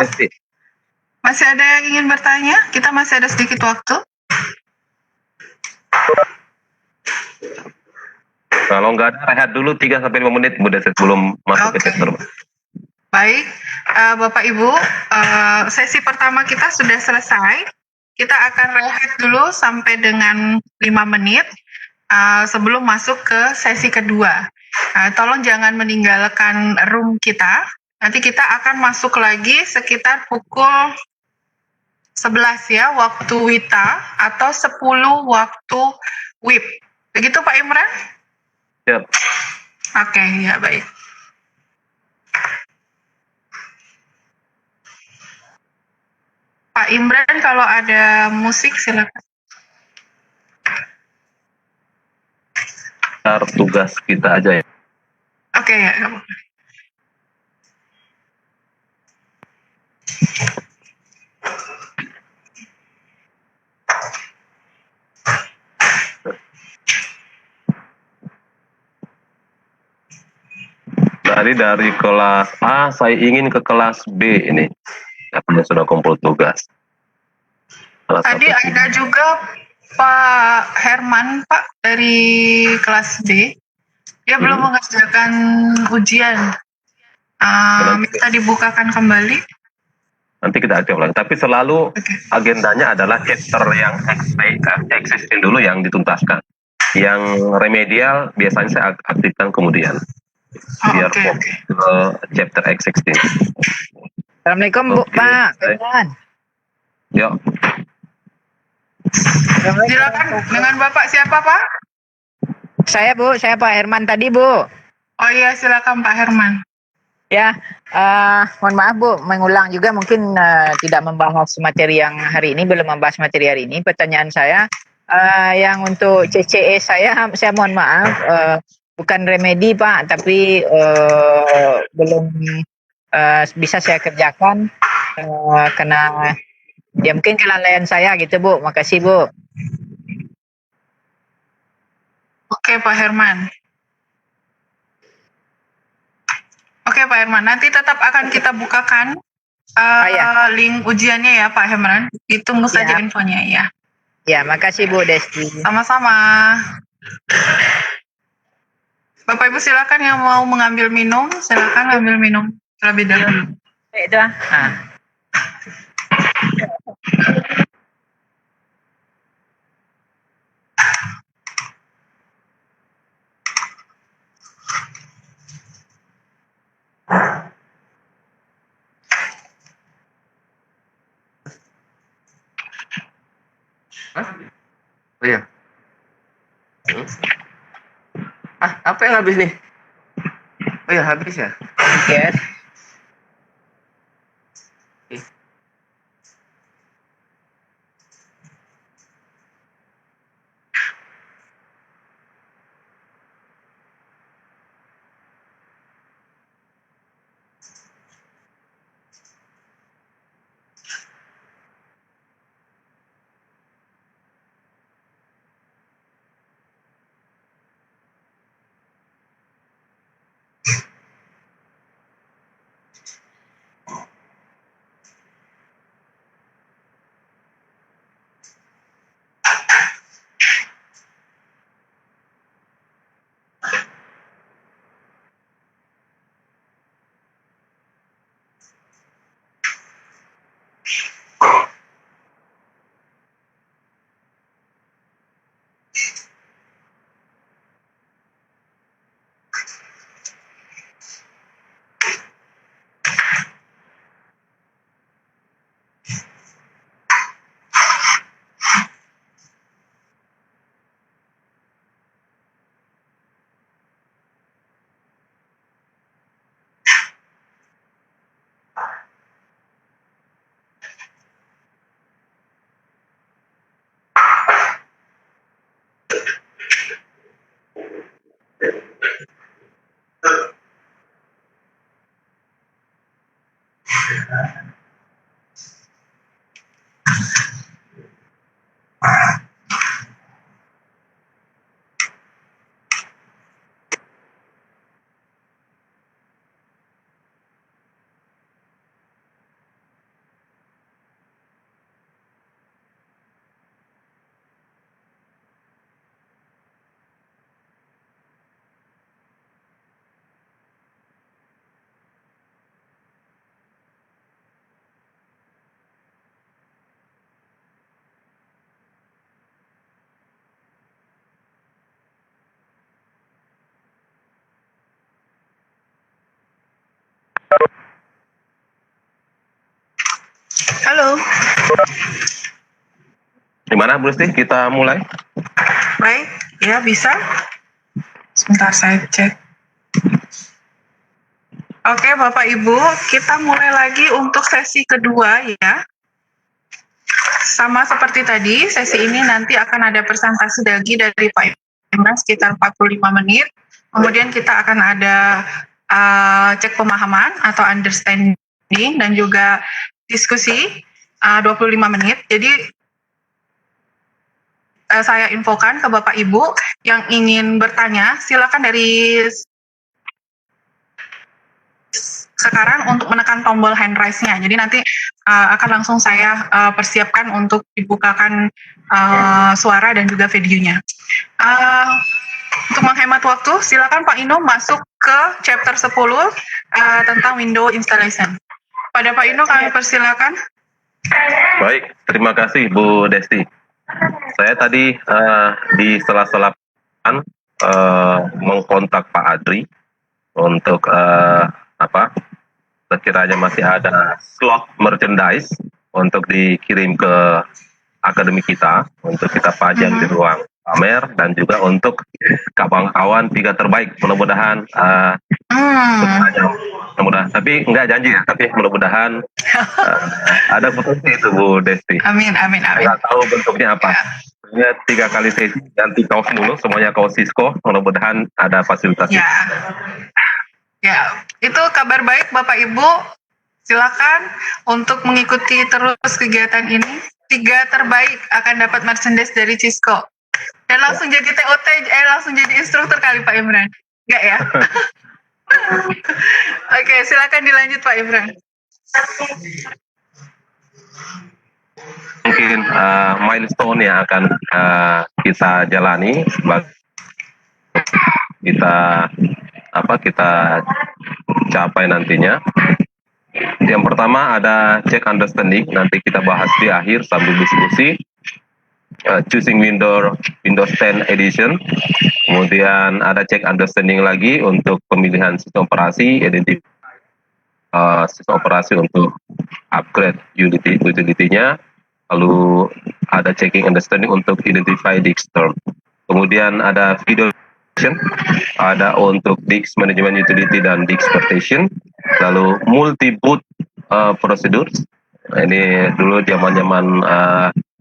Speaker 2: masih ada yang ingin bertanya? Kita masih ada sedikit waktu.
Speaker 1: Kalau nggak ada, rehat dulu 3-5 menit, mudah sebelum masuk ke
Speaker 2: Oke.
Speaker 1: chapter.
Speaker 2: Baik, Bapak Ibu, sesi pertama kita sudah selesai. Kita akan rehat dulu sampai dengan 5 menit sebelum masuk ke sesi kedua. Tolong jangan meninggalkan room kita. Nanti kita akan masuk lagi sekitar pukul 11 ya, waktu WITA atau 10 waktu WIB. Begitu Pak Imran?
Speaker 1: Siap.
Speaker 2: Oke, ya baik. Pak Imran, kalau ada musik silakan.
Speaker 1: Ntar tugas kita aja ya.
Speaker 2: Oke ya, nggak apa-apa.
Speaker 1: Dari kelas A, saya ingin ke kelas B ini. Katanya sudah kumpul tugas. Salah
Speaker 2: Tadi
Speaker 1: satu
Speaker 2: ada juga Pak Herman, Pak, dari kelas B. Dia belum mengerjakan ujian. Minta dibukakan kembali.
Speaker 1: Nanti kita acak ulang. Tapi selalu agendanya adalah chapter yang existing dulu yang dituntaskan. Yang remedial biasanya saya aktifkan kemudian. Biar fokus ke chapter existing.
Speaker 7: Assalamualaikum Bu, Pak.
Speaker 1: Yuk.
Speaker 2: Silakan dengan Bapak siapa Pak?
Speaker 7: Saya Bu, saya Pak Herman tadi Bu.
Speaker 2: Oh iya silakan Pak Herman.
Speaker 7: Ya, mohon maaf Bu, mengulang juga mungkin tidak membahas materi yang hari ini, belum membahas materi hari ini. Pertanyaan saya, yang untuk CCE saya mohon maaf, bukan remedi Pak, tapi belum bisa saya kerjakan karena ya mungkin kelalaian saya gitu Bu. Makasih Bu.
Speaker 2: Oke Pak Herman. Oke Pak Herman, nanti tetap akan kita bukakan link ujiannya ya Pak Herman. Ditunggu saja infonya ya.
Speaker 7: Ya, makasih Bu Desti.
Speaker 2: Sama-sama. Bapak Ibu silakan yang mau mengambil minum, silakan ambil minum terlebih dahulu.
Speaker 7: Itu
Speaker 3: Oh iya. Apa yang habis nih? Oh ya habis ya.
Speaker 7: Yes.
Speaker 2: Halo.
Speaker 1: Gimana Bu Lesti? Kita mulai?
Speaker 2: Baik, ya bisa. Sebentar saya cek. Oke Bapak Ibu, kita mulai lagi untuk sesi kedua ya. Sama seperti tadi, sesi ini nanti akan ada presentasi lagi dari Pak Imran sekitar 45 menit. Kemudian kita akan ada cek pemahaman atau understanding dan juga diskusi 25 menit. Jadi saya infokan ke Bapak Ibu yang ingin bertanya, silakan dari sekarang untuk menekan tombol hand raise-nya. Jadi nanti akan langsung saya persiapkan untuk dibukakan suara dan juga videonya. Untuk menghemat waktu, silakan Pak Ino masuk ke chapter 10 tentang window installation. Pada Pak Ino kami persilakan.
Speaker 1: Baik, terima kasih Bu Desti. Saya tadi di sela-sela mengkontak Pak Adri untuk sekiranya masih ada slot merchandise untuk dikirim ke akademi kita untuk kita pajang di ruang pamer, dan juga untuk kawan-kawan 3 terbaik. Mudah-mudahan tapi enggak janji ya, tapi mudah-mudahan ada potensi itu Bu Desti.
Speaker 2: Amin.
Speaker 1: Nggak tahu bentuknya apa. Ya, 3 kali sesi ganti kaos mulu, semuanya kaos Cisco. Mudah-mudahan ada fasilitasnya.
Speaker 2: Ya, itu kabar baik Bapak Ibu. Silakan untuk mengikuti terus kegiatan ini. 3 terbaik akan dapat merchandise dari Cisco. Dan langsung jadi TOT, langsung jadi instruktur kali Pak Imran. Enggak ya? Oke, silakan dilanjut Pak Imran.
Speaker 1: Mungkin milestone yang akan kita jalani kita capai nantinya. Yang pertama ada check understanding, nanti kita bahas di akhir sambil diskusi. Choosing Windows 10 Edition. Kemudian ada check understanding lagi untuk pemilihan sistem operasi, sistem operasi untuk upgrade utility-nya. Lalu ada checking understanding untuk identify disk term. Kemudian ada video ada untuk disk management utility dan disk partition. Lalu multi boot procedures. Ini dulu zaman-zaman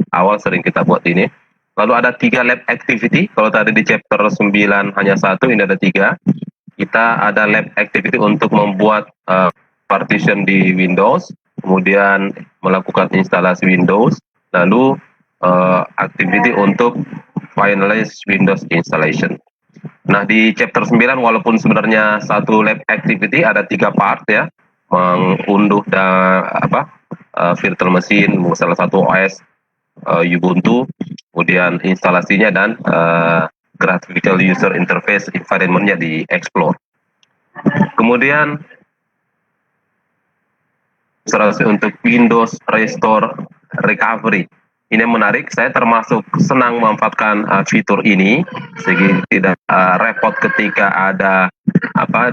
Speaker 1: awal sering kita buat ini. Lalu ada 3 lab activity. Kalau tadi di chapter 9 hanya 1, ini ada 3. Kita ada lab activity untuk membuat partition di Windows, kemudian melakukan instalasi Windows, lalu activity untuk finalize Windows installation. Nah, di chapter 9 walaupun sebenarnya 1 lab activity ada 3 part ya, mengunduh virtual machine, salah satu OS Ubuntu, kemudian instalasinya dan graphical user interface environment-nya di explore. Kemudian untuk Windows Restore Recovery. Ini menarik, saya termasuk senang memanfaatkan fitur ini sehingga tidak repot ketika ada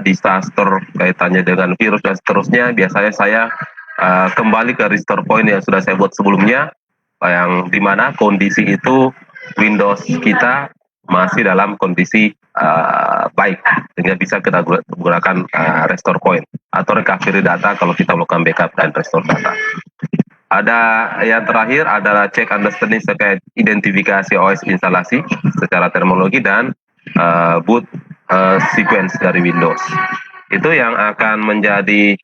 Speaker 1: disaster kaitannya dengan virus dan seterusnya. Biasanya saya kembali ke restore point yang sudah saya buat sebelumnya, yang dimana kondisi itu Windows kita masih dalam kondisi baik, sehingga bisa kita gunakan restore point atau recovery data kalau kita melakukan backup dan restore data. Ada yang terakhir adalah check understanding terkait identifikasi OS instalasi secara terminologi dan boot sequence dari Windows. Itu yang akan menjadi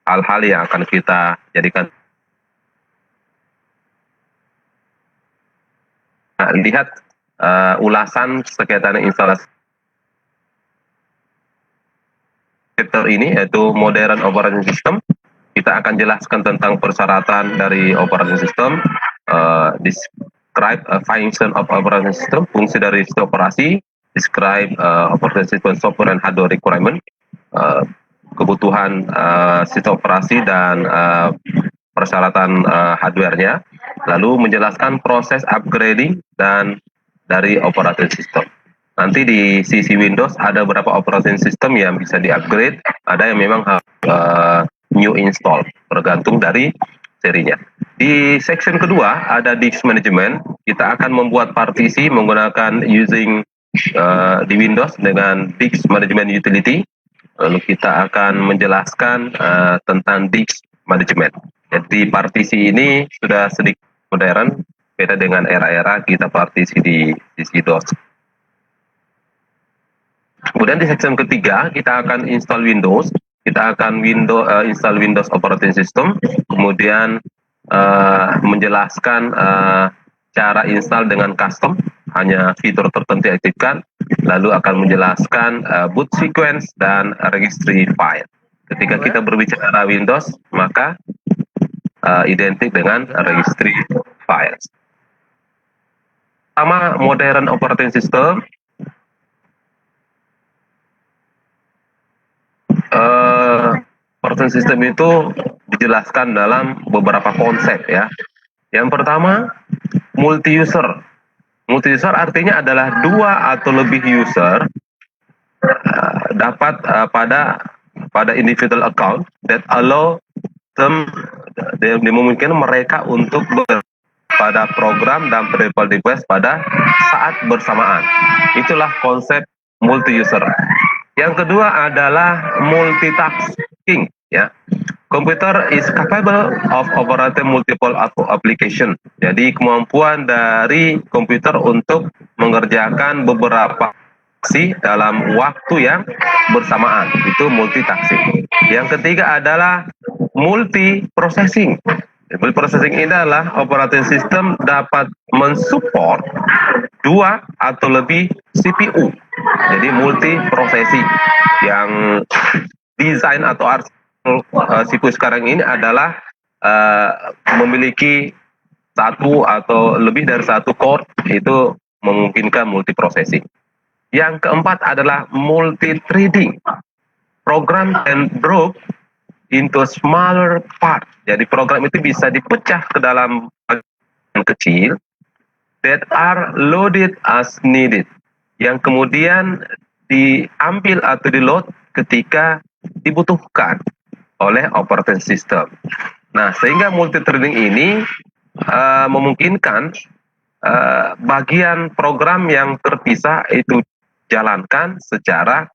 Speaker 1: hal-hal yang akan kita jadikan. Lihat ulasan sekaitan instalasi chapter ini, yaitu modern operating system. Kita akan jelaskan tentang persyaratan dari operating system, describe a function of operating system, fungsi dari sistem operasi, describe operating system software and hardware requirement, kebutuhan sistem operasi dan persyaratan hardware-nya, lalu menjelaskan proses upgrading dan dari operating system. Nanti di sisi Windows ada beberapa operating system yang bisa di-upgrade, ada yang memang new install, tergantung dari serinya. Di section kedua ada disk management. Kita akan membuat partisi menggunakan using di Windows dengan disk management utility. Lalu kita akan menjelaskan tentang disk management. Jadi partisi ini sudah sedikit modern, beda dengan era-era kita partisi di sisi DOS. Kemudian di section ketiga kita akan install Windows. Kita akan install Windows Operating System, kemudian menjelaskan cara install dengan custom, hanya fitur tertentu diaktifkan, lalu akan menjelaskan boot sequence dan registry file. Ketika kita berbicara Windows, maka identik dengan registry files. Sama modern operating system, operating system itu dijelaskan dalam beberapa konsep ya. Yang pertama, multi-user. Multi-user artinya adalah dua atau lebih user dapat pada individual account that allow them, dimungkinkan mereka untuk pada program dan virtual device pada saat bersamaan. Itulah konsep multi-user. Yang kedua adalah multitasking ya. Komputer is capable of operating multiple application. Jadi kemampuan dari komputer untuk mengerjakan beberapa aksi dalam waktu yang bersamaan. Itu multitasking. Yang ketiga adalah multiprocessing. Multiprocessing ini adalah operating system dapat mensupport dua atau lebih CPU. Jadi multiprocessing yang desain atau CPU sekarang ini adalah memiliki satu atau lebih dari satu core, itu memungkinkan multiprocessing. Yang keempat adalah multi-threading. Program can broke into smaller part. Jadi program itu bisa dipecah ke dalam bagian kecil that are loaded as needed. Yang kemudian diambil atau di-load ketika dibutuhkan oleh operating system. Nah, sehingga multi-threading ini memungkinkan bagian program yang terpisah itu jalankan secara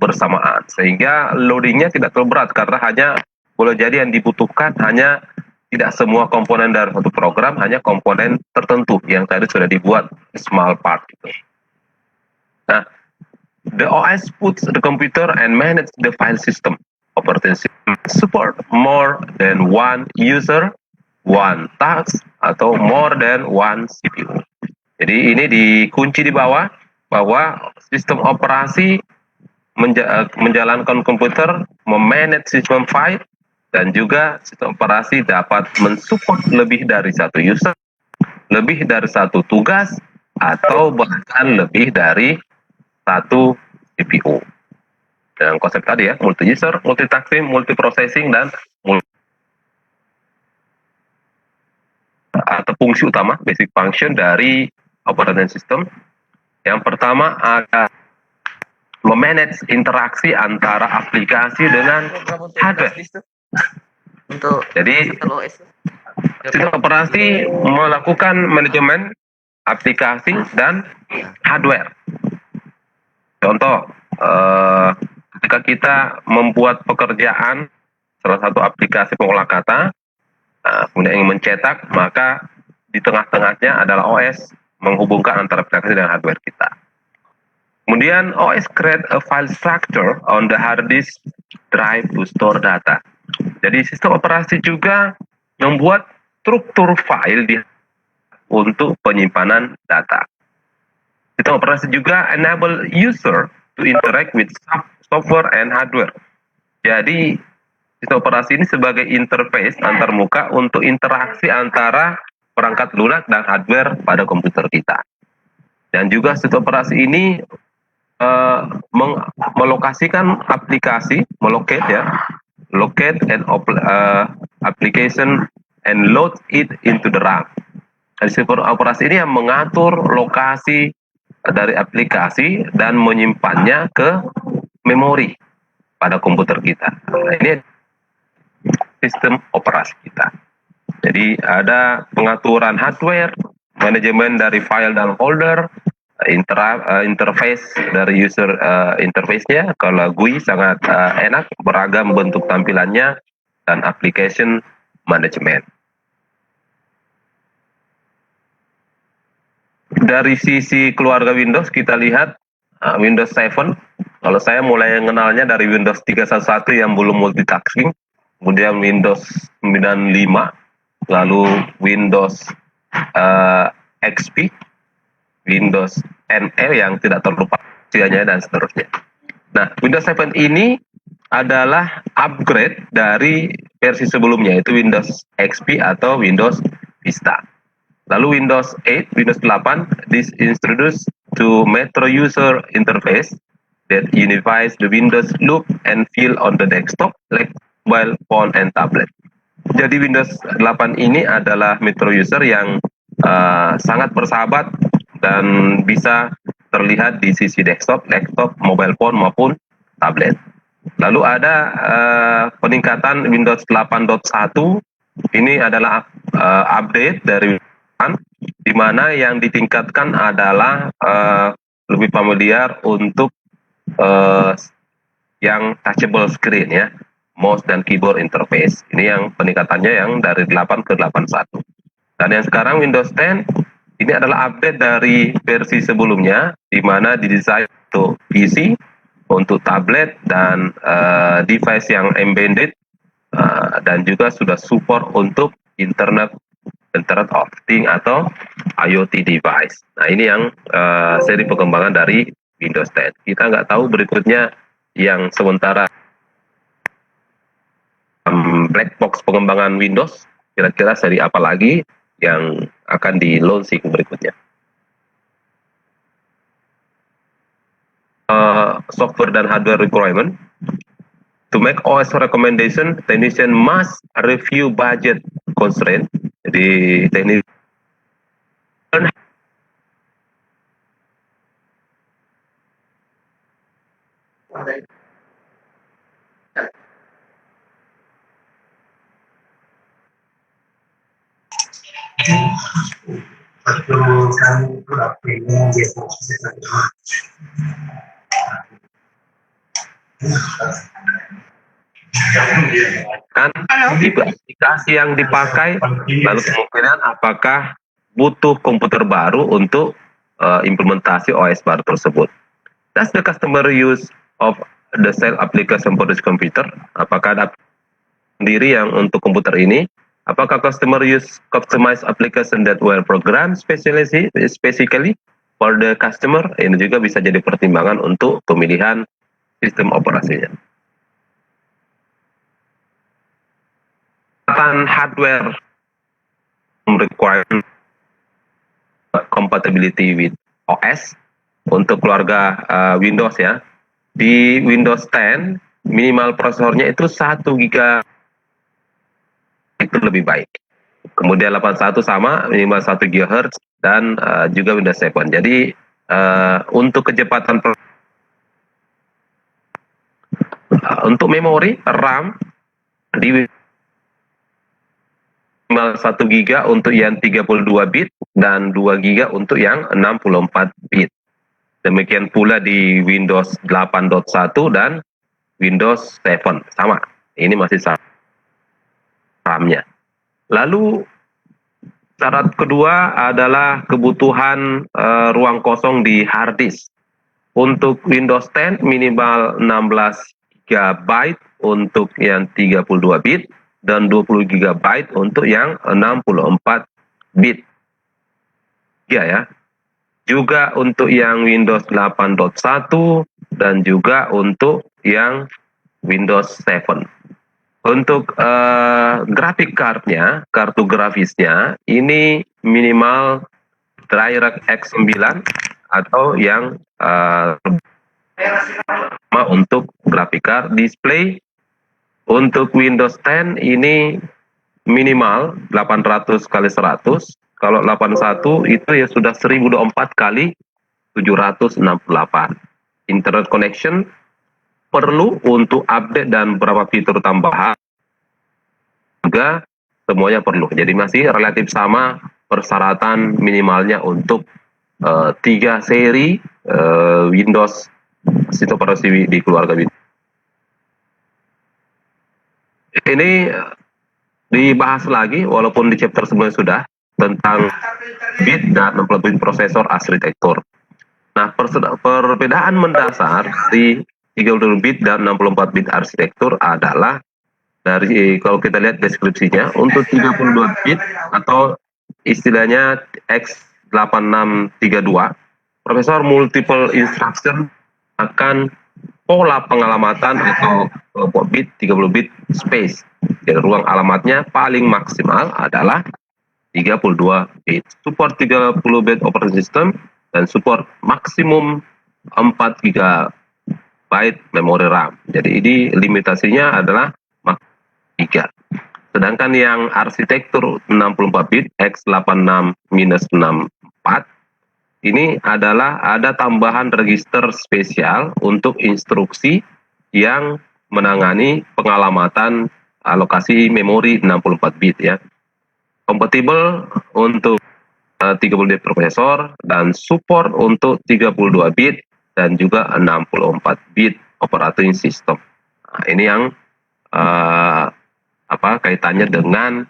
Speaker 1: bersamaan, sehingga loadingnya tidak terlalu berat karena hanya boleh jadi yang dibutuhkan hanya tidak semua komponen dari satu program, hanya komponen tertentu yang tadi sudah dibuat small part. Nah, the OS puts the computer and manage the file system. Operating system support more than one user, one task, atau more than one CPU. Jadi ini dikunci di bawah bahwa sistem operasi menjalankan komputer, memanage sistem file, dan juga sistem operasi dapat mensupport lebih dari satu user, lebih dari satu tugas, atau bahkan lebih dari satu CPU. Dan konsep tadi ya, multi-user, multitasking, multiprocessing, dan atau fungsi utama, basic function dari operating system. Yang pertama ada memanage interaksi antara aplikasi dengan hardware. Jadi sistem operasi melakukan manajemen aplikasi dan hardware. Contoh, ketika kita membuat pekerjaan salah satu aplikasi pengolah kata, kemudian ingin mencetak, maka di tengah-tengahnya adalah OS menghubungkan antara aplikasi dan hardware kita. Kemudian OS create a file structure on the hard disk drive to store data. Jadi sistem operasi juga membuat struktur file untuk penyimpanan data. Sistem operasi juga enable user to interact with software and hardware. Jadi sistem operasi ini sebagai interface antar muka untuk interaksi antara perangkat lunak dan hardware pada komputer kita. Dan juga sistem operasi ini melokasikan aplikasi, locate and application and load it into the RAM. Dan sistem operasi ini yang mengatur lokasi dari aplikasi dan menyimpannya ke memori pada komputer kita. Nah, ini sistem operasi kita. Jadi ada pengaturan hardware, manajemen dari file dan folder, interface dari user interface-nya. Kalau GUI sangat enak, beragam bentuk tampilannya, dan application management. Dari sisi keluarga Windows kita lihat Windows 7. Kalau saya mulai mengenalnya dari Windows 3.1 yang belum multitasking, kemudian Windows 95, lalu Windows XP, Windows NL yang tidak terlupa usianya, dan seterusnya. Nah, Windows 7 ini adalah upgrade dari versi sebelumnya, yaitu Windows XP atau Windows Vista. Lalu Windows 8, Windows 8, this introduced to Metro User Interface that unifies the Windows look and feel on the desktop, like mobile phone and tablet. Jadi Windows 8 ini adalah Metro User yang sangat bersahabat dan bisa terlihat di sisi desktop, laptop, mobile phone maupun tablet. Lalu ada peningkatan Windows 8.1. Ini adalah update dari di mana yang ditingkatkan adalah lebih familiar untuk yang touchable screen ya, mouse dan keyboard interface. Ini yang peningkatannya yang dari 8 ke 81. Dan yang sekarang Windows 10 ini adalah update dari versi sebelumnya, di mana didesain untuk PC, untuk tablet dan device yang embedded, dan juga sudah support untuk Internet of Things atau IoT device. Nah ini yang seri pengembangan dari Windows 10. Kita nggak tahu berikutnya yang sementara black box pengembangan Windows, kira-kira seri apa lagi yang akan di launching berikutnya. Software dan hardware requirement. To make OS recommendation, technician must review budget constraint. Jadi teknis kan aplikasi yang dipakai, lalu kemungkinan apakah butuh komputer baru untuk implementasi OS baru tersebut. Does the customer use of the same application for this computer? Apakah ada sendiri yang untuk komputer ini? Apakah customer use customized application that were programmed specifically for the customer? Ini juga bisa jadi pertimbangan untuk pemilihan sistem operasinya. Hardware requirement compatibility with OS untuk keluarga Windows ya. Di Windows 10 minimal prosesornya itu 1 GB itu lebih baik. Kemudian 81 sama minimal 1 GHz dan juga Windows 7. Jadi untuk kecepatan untuk memori RAM di minimal 1 GB untuk yang 32 bit dan 2 GB untuk yang 64 bit. Demikian pula di Windows 8.1 dan Windows 7 sama. Ini masih sama RAM-nya. Lalu syarat kedua adalah kebutuhan ruang kosong di hard disk. Untuk Windows 10 minimal 16 GB untuk yang 32 bit dan 20 GB untuk yang 64 bit. Ya. Juga untuk yang Windows 8.1 dan juga untuk yang Windows 7. Untuk grafik cardnya, kartu grafisnya ini minimal DirectX 9 atau yang untuk grafik card. Display untuk Windows 10 ini minimal 800 kali 100. Kalau 81 itu ya sudah 1024 kali 768. Internet connection perlu untuk update dan beberapa fitur tambahan juga semuanya perlu. Jadi masih relatif sama persyaratan minimalnya untuk 3 seri Windows sistem operasi di keluarga Windows. Ini dibahas lagi walaupun di chapter sebelumnya sudah tentang bit dan 64 bit prosesor arsitektur. Nah, perbedaan mendasar di 32 bit dan 64 bit arsitektur adalah dari kalau kita lihat deskripsinya untuk 32 bit atau istilahnya X8632 prosesor multiple instruction akan pola pengalamatan atau bit 30 bit space. Jadi ruang alamatnya paling maksimal adalah 32 bit. Support 30 bit operating system dan support maksimum 4 GB memori RAM. Jadi ini limitasinya adalah GB. Sedangkan yang arsitektur 64 bit X86-64 ini adalah ada tambahan register spesial untuk instruksi yang menangani pengalamatan alokasi memori 64 bit ya. Kompatibel untuk 30 bit prosesor dan support untuk 32 bit dan juga 64 bit operating system. Nah, ini yang kaitannya dengan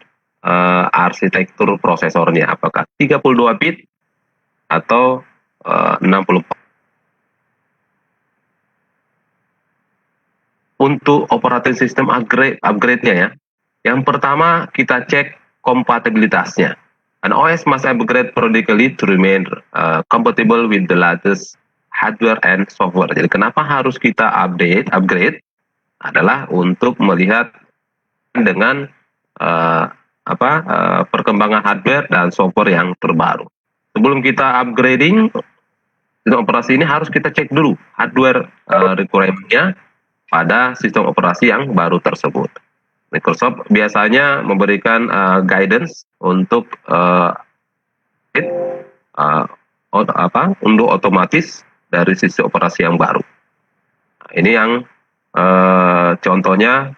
Speaker 1: arsitektur prosesornya, apakah 32 bit atau 64. Untuk operating system upgrade-nya ya, yang pertama kita cek kompatibilitasnya. An OS must upgrade periodically to remain compatible with the latest hardware and software. Jadi kenapa harus kita upgrade adalah untuk melihat dengan perkembangan hardware dan software yang terbaru. Sebelum kita upgrading sistem operasi ini harus kita cek dulu hardware requirement-nya pada sistem operasi yang baru tersebut. Microsoft biasanya memberikan guidance untuk unduh otomatis dari sistem operasi yang baru. Nah, ini yang contohnya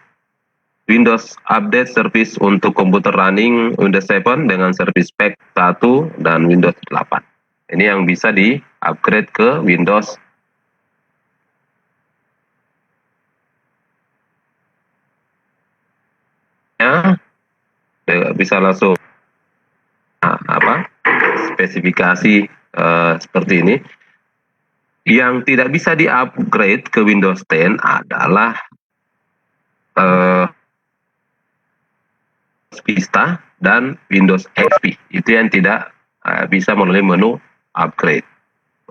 Speaker 1: Windows Update Service untuk komputer running Windows 7 dengan service pack 1 dan Windows 8. Ini yang bisa di-upgrade ke Windows ya, bisa langsung spesifikasi seperti ini. Yang tidak bisa di-upgrade ke Windows 10 adalah Vista dan Windows XP. Itu yang tidak bisa melalui menu upgrade.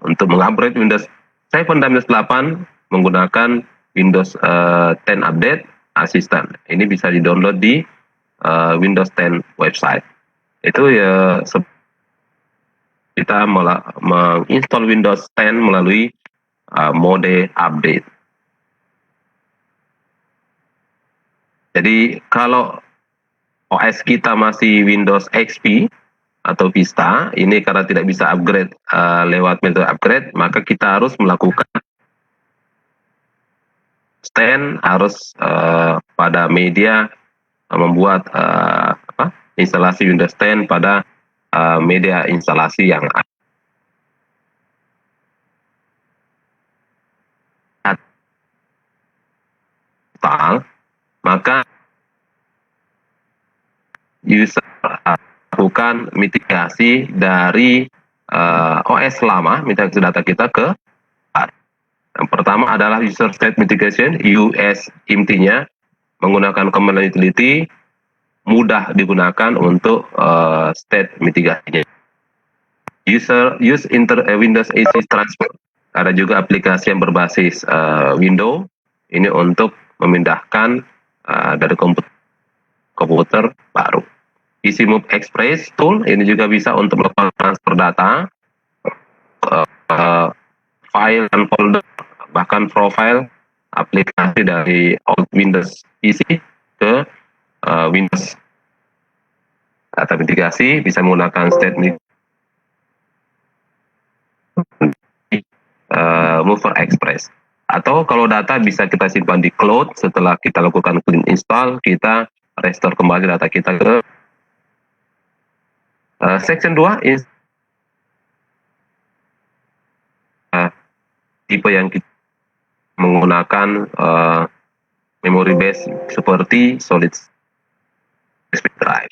Speaker 1: Untuk mengupgrade Windows 7 dan Windows 8 menggunakan Windows 10 Update Assistant. Ini bisa di-download di Windows 10 website. Itu ya kita menginstall Windows 10 melalui mode update. Jadi kalau OS kita masih Windows XP atau Vista, ini karena tidak bisa upgrade lewat metode upgrade, maka kita harus melakukan harus pada media membuat instalasi Windows 10 pada media instalasi yang total, maka user lakukan mitigasi dari OS lama, mitigasi data kita ke yang pertama adalah user state mitigation, USMT-nya menggunakan command utility mudah digunakan untuk state mitigasinya. Use Windows AC transfer, ada juga aplikasi yang berbasis Windows ini untuk memindahkan dari komputer baru. Easy Move Express tool ini juga bisa untuk melakukan transfer data, file dan folder, bahkan profile aplikasi dari old Windows PC ke Windows. Data mitigasi bisa menggunakan statement Mover Express. Atau kalau data bisa kita simpan di cloud, setelah kita lakukan clean install, kita restore kembali data kita ke section 2 tipe yang kita menggunakan memory base seperti solid state drive.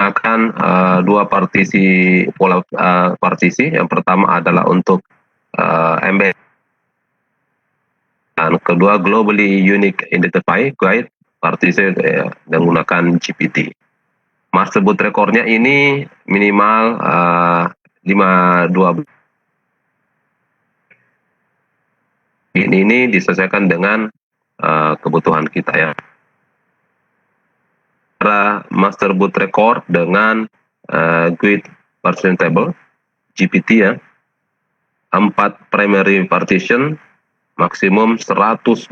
Speaker 1: Akan dua pola partisi. Yang pertama adalah untuk embed, dan kedua globally unique identify guide partisi menggunakan GPT. Master boot rekornya ini minimal 512. Ini disesuaikan dengan kebutuhan kita ya. Master boot record dengan GUID version table GPT ya. 4 primary partition, maksimum 128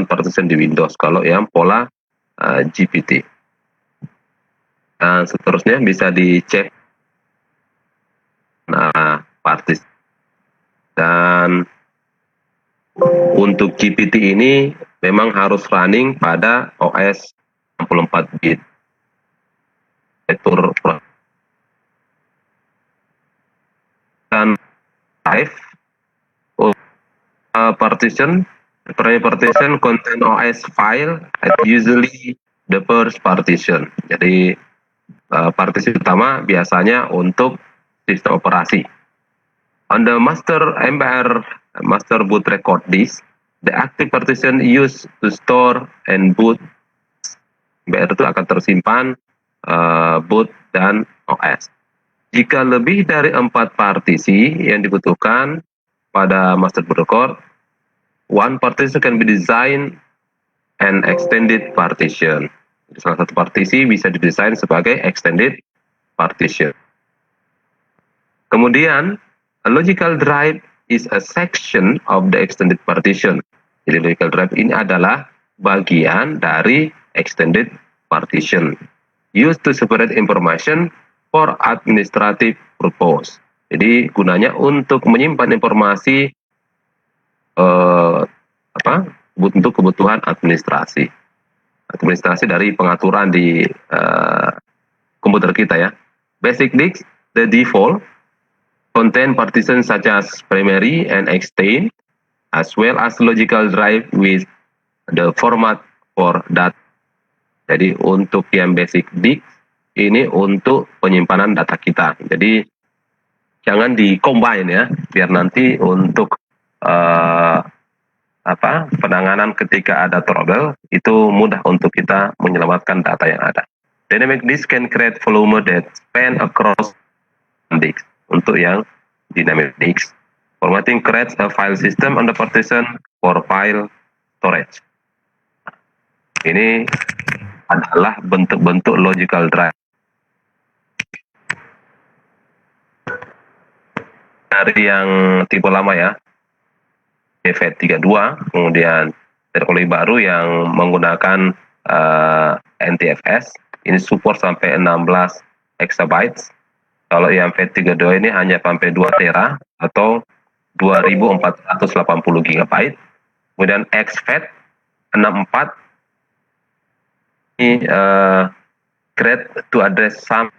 Speaker 1: partition di Windows kalau yang pola GPT. Dan seterusnya bisa dicek partition. Dan untuk GPT ini memang harus running pada OS 64 bit. Fitur dan drive partition, primary partition contain OS file, usually the first partition. Jadi partisi pertama biasanya untuk sistem operasi. On the master boot record disk, the active partition used to store and boot. MBR itu akan tersimpan boot dan OS. Jika lebih dari 4 partisi yang dibutuhkan pada master boot record, one partition can be designed and extended partition. Salah satu partisi bisa didesain sebagai extended partition. Kemudian, a logical drive is a section of the extended partition. Jadi logical drive ini adalah bagian dari extended partition used to separate information for administrative purpose. Jadi gunanya untuk menyimpan informasi untuk kebutuhan administrasi dari pengaturan di komputer kita ya. Basic disk, the default contain partitions such as primary and extend, as well as logical drive with the format for data. Jadi untuk yang basic disk ini untuk penyimpanan data kita. Jadi jangan di-combine ya, biar nanti untuk penanganan ketika ada trouble itu mudah untuk kita menyelamatkan data yang ada. Dynamic disk can create volume that span across disk. Untuk yang dynamic disk, formatting creates a file system on the partition for file storage. Ini adalah bentuk-bentuk logical drive. Dari yang tipe lama ya, FAT32, kemudian teknologi baru yang menggunakan NTFS, ini support sampai 16 exabytes. Kalau yang FAT32 ini hanya sampai 2 tera atau 2480 GB. Kemudian exFAT64 ini create to address some.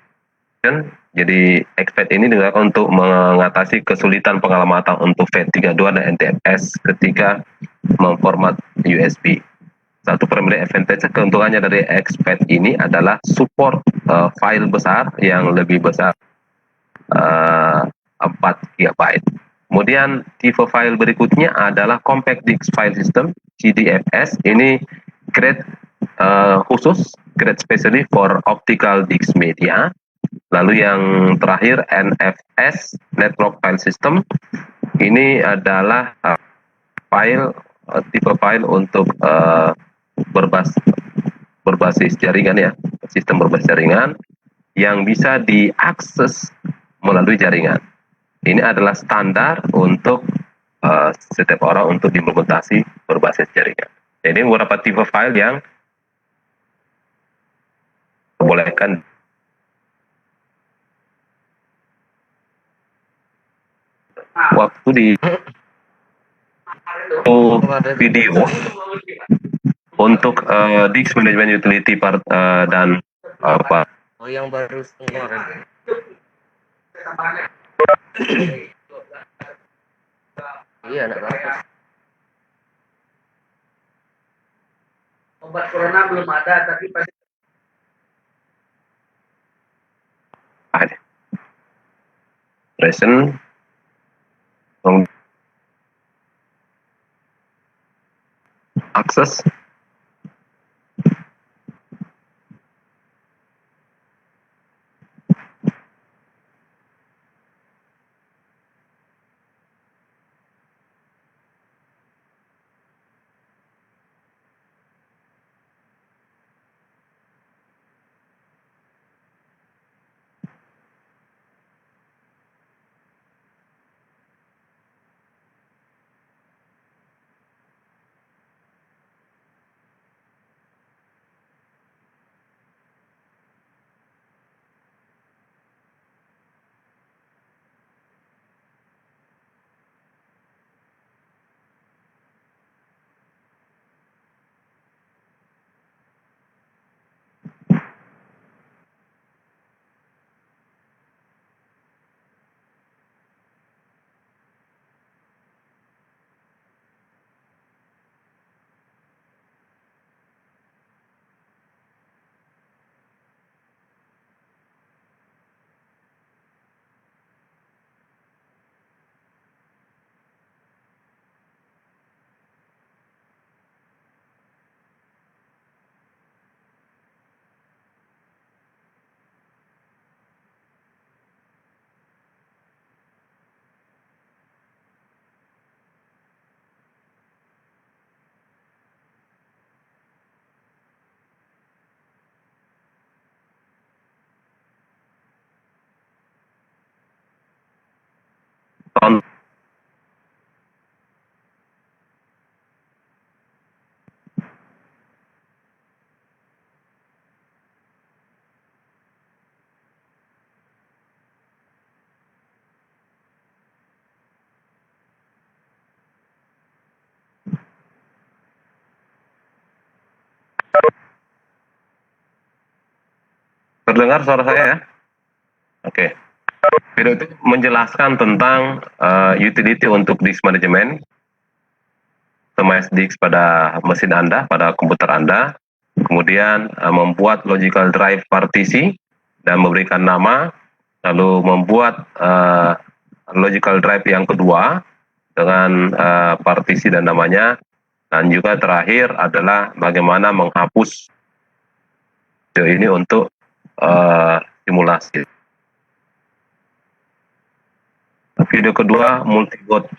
Speaker 1: Jadi exFAT ini digunakan untuk mengatasi kesulitan pengalamatan untuk FAT32 dan NTFS ketika memformat USB. Satu primary advantage keuntungannya dari exFAT ini adalah support file besar yang lebih besar 4 GB. Kemudian tipe file berikutnya adalah compact disk file system CDFS. Ini create specially for optical disk media. Lalu yang terakhir NFS network file system. Ini adalah tipe file untuk berbasis jaringan ya, sistem berbasis jaringan yang bisa diakses melalui jaringan. Ini adalah standar untuk setiap orang untuk diimplementasi berbasis jaringan. Jadi beberapa tipe file yang dibolehkan. Waktu di video untuk disk management utility part dan apa?
Speaker 3: Oh, yang baru kemarin. Iya, anak bagus.
Speaker 4: Obat corona belum ada, tapi pasti
Speaker 1: present akses Kon- Terdengar suara saya ya? Oke. Video itu menjelaskan tentang utility untuk disk management, customize disk pada mesin Anda, pada komputer Anda, kemudian membuat logical drive partisi dan memberikan nama, lalu membuat logical drive yang kedua dengan partisi dan namanya, dan juga terakhir adalah bagaimana menghapus video ini untuk simulasi. Video kedua multi-boot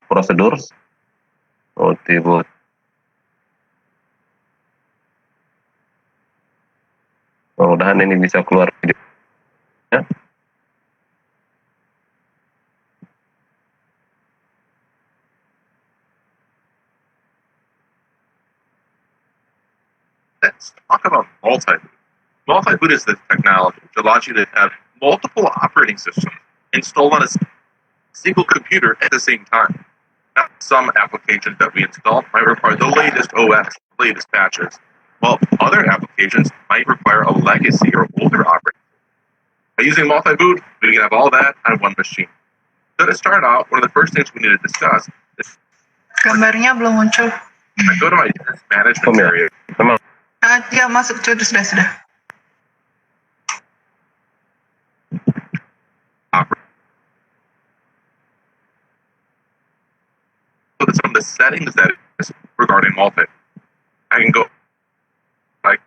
Speaker 1: procedures, multi-boot. Mudah-mudahan ini bisa keluar video. Ya.
Speaker 8: Let's talk about multi-boot. Multi-boot is the technology which allows you to have multiple operating systems installed on a single computer at the same time. Now, some applications that we install might require the latest OS, the latest patches, while other applications might require a legacy or older operating system. By using multi-boot, we can have all that on one machine. So to start out, one of the first things we need to discuss is
Speaker 2: Gambarnya belum muncul.
Speaker 8: I go to my disk management area.
Speaker 2: Ya, masuk sudah.
Speaker 8: Some of the settings that is regarding multi. I can go like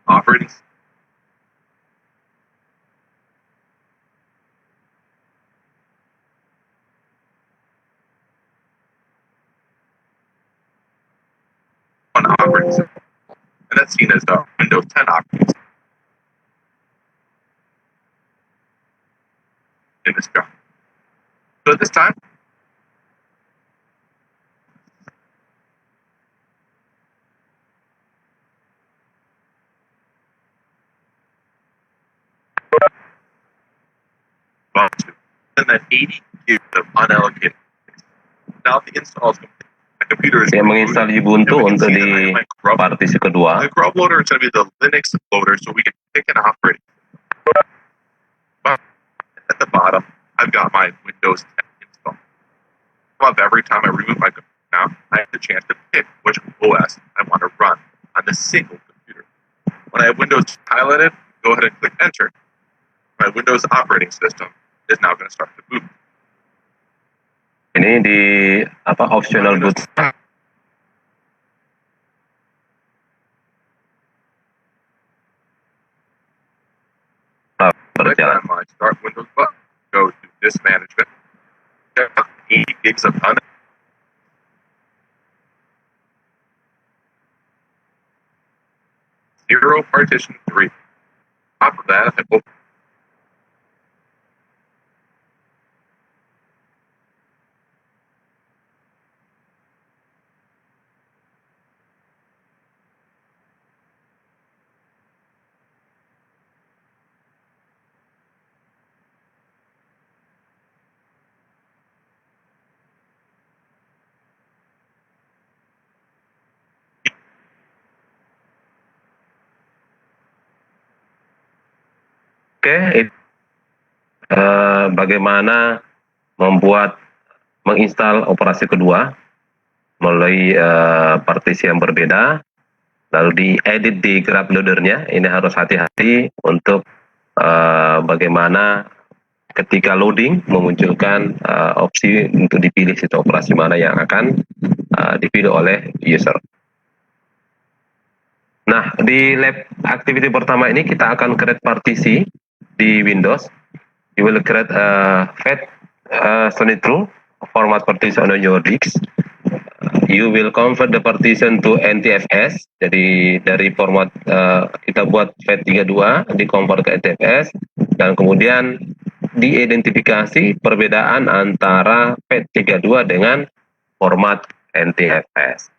Speaker 8: operating one operating system, and that's seen as the Windows 10 operating system in this graph. So at this time, and then 80 gigs of unallocated. Now the install is complete. My computer is
Speaker 1: Yang menginstal Ubuntu untuk di partisi kedua.
Speaker 8: The Grub loader is going to be the Linux loader, so we can pick an operating system. But at the bottom, I've got my Windows 10 installed. Above every time I reboot my computer now, I have the chance to pick which OS I want to run on the single computer. When I have Windows highlighted, go ahead and click Enter. My Windows operating system is now going to start to boot.
Speaker 1: Ini di optional boot.
Speaker 8: Click on my Start Windows button. Go to Disk Management. Check out 80 gigs of zero partition 3. Top of that, I open
Speaker 1: Oke, bagaimana membuat menginstal operasi kedua melalui partisi yang berbeda, lalu diedit di grab loadernya. Ini harus hati-hati untuk bagaimana ketika loading memunculkan opsi untuk dipilih situ operasi mana yang akan dipilih oleh user. Nah, di lab activity pertama ini kita akan create partisi di Windows. You will create a fat solid true format partition on your disk. You will convert the partition to NTFS. Jadi dari format kita buat FAT32 di-convert ke NTFS, dan kemudian diidentifikasi perbedaan antara FAT32 dengan format NTFS.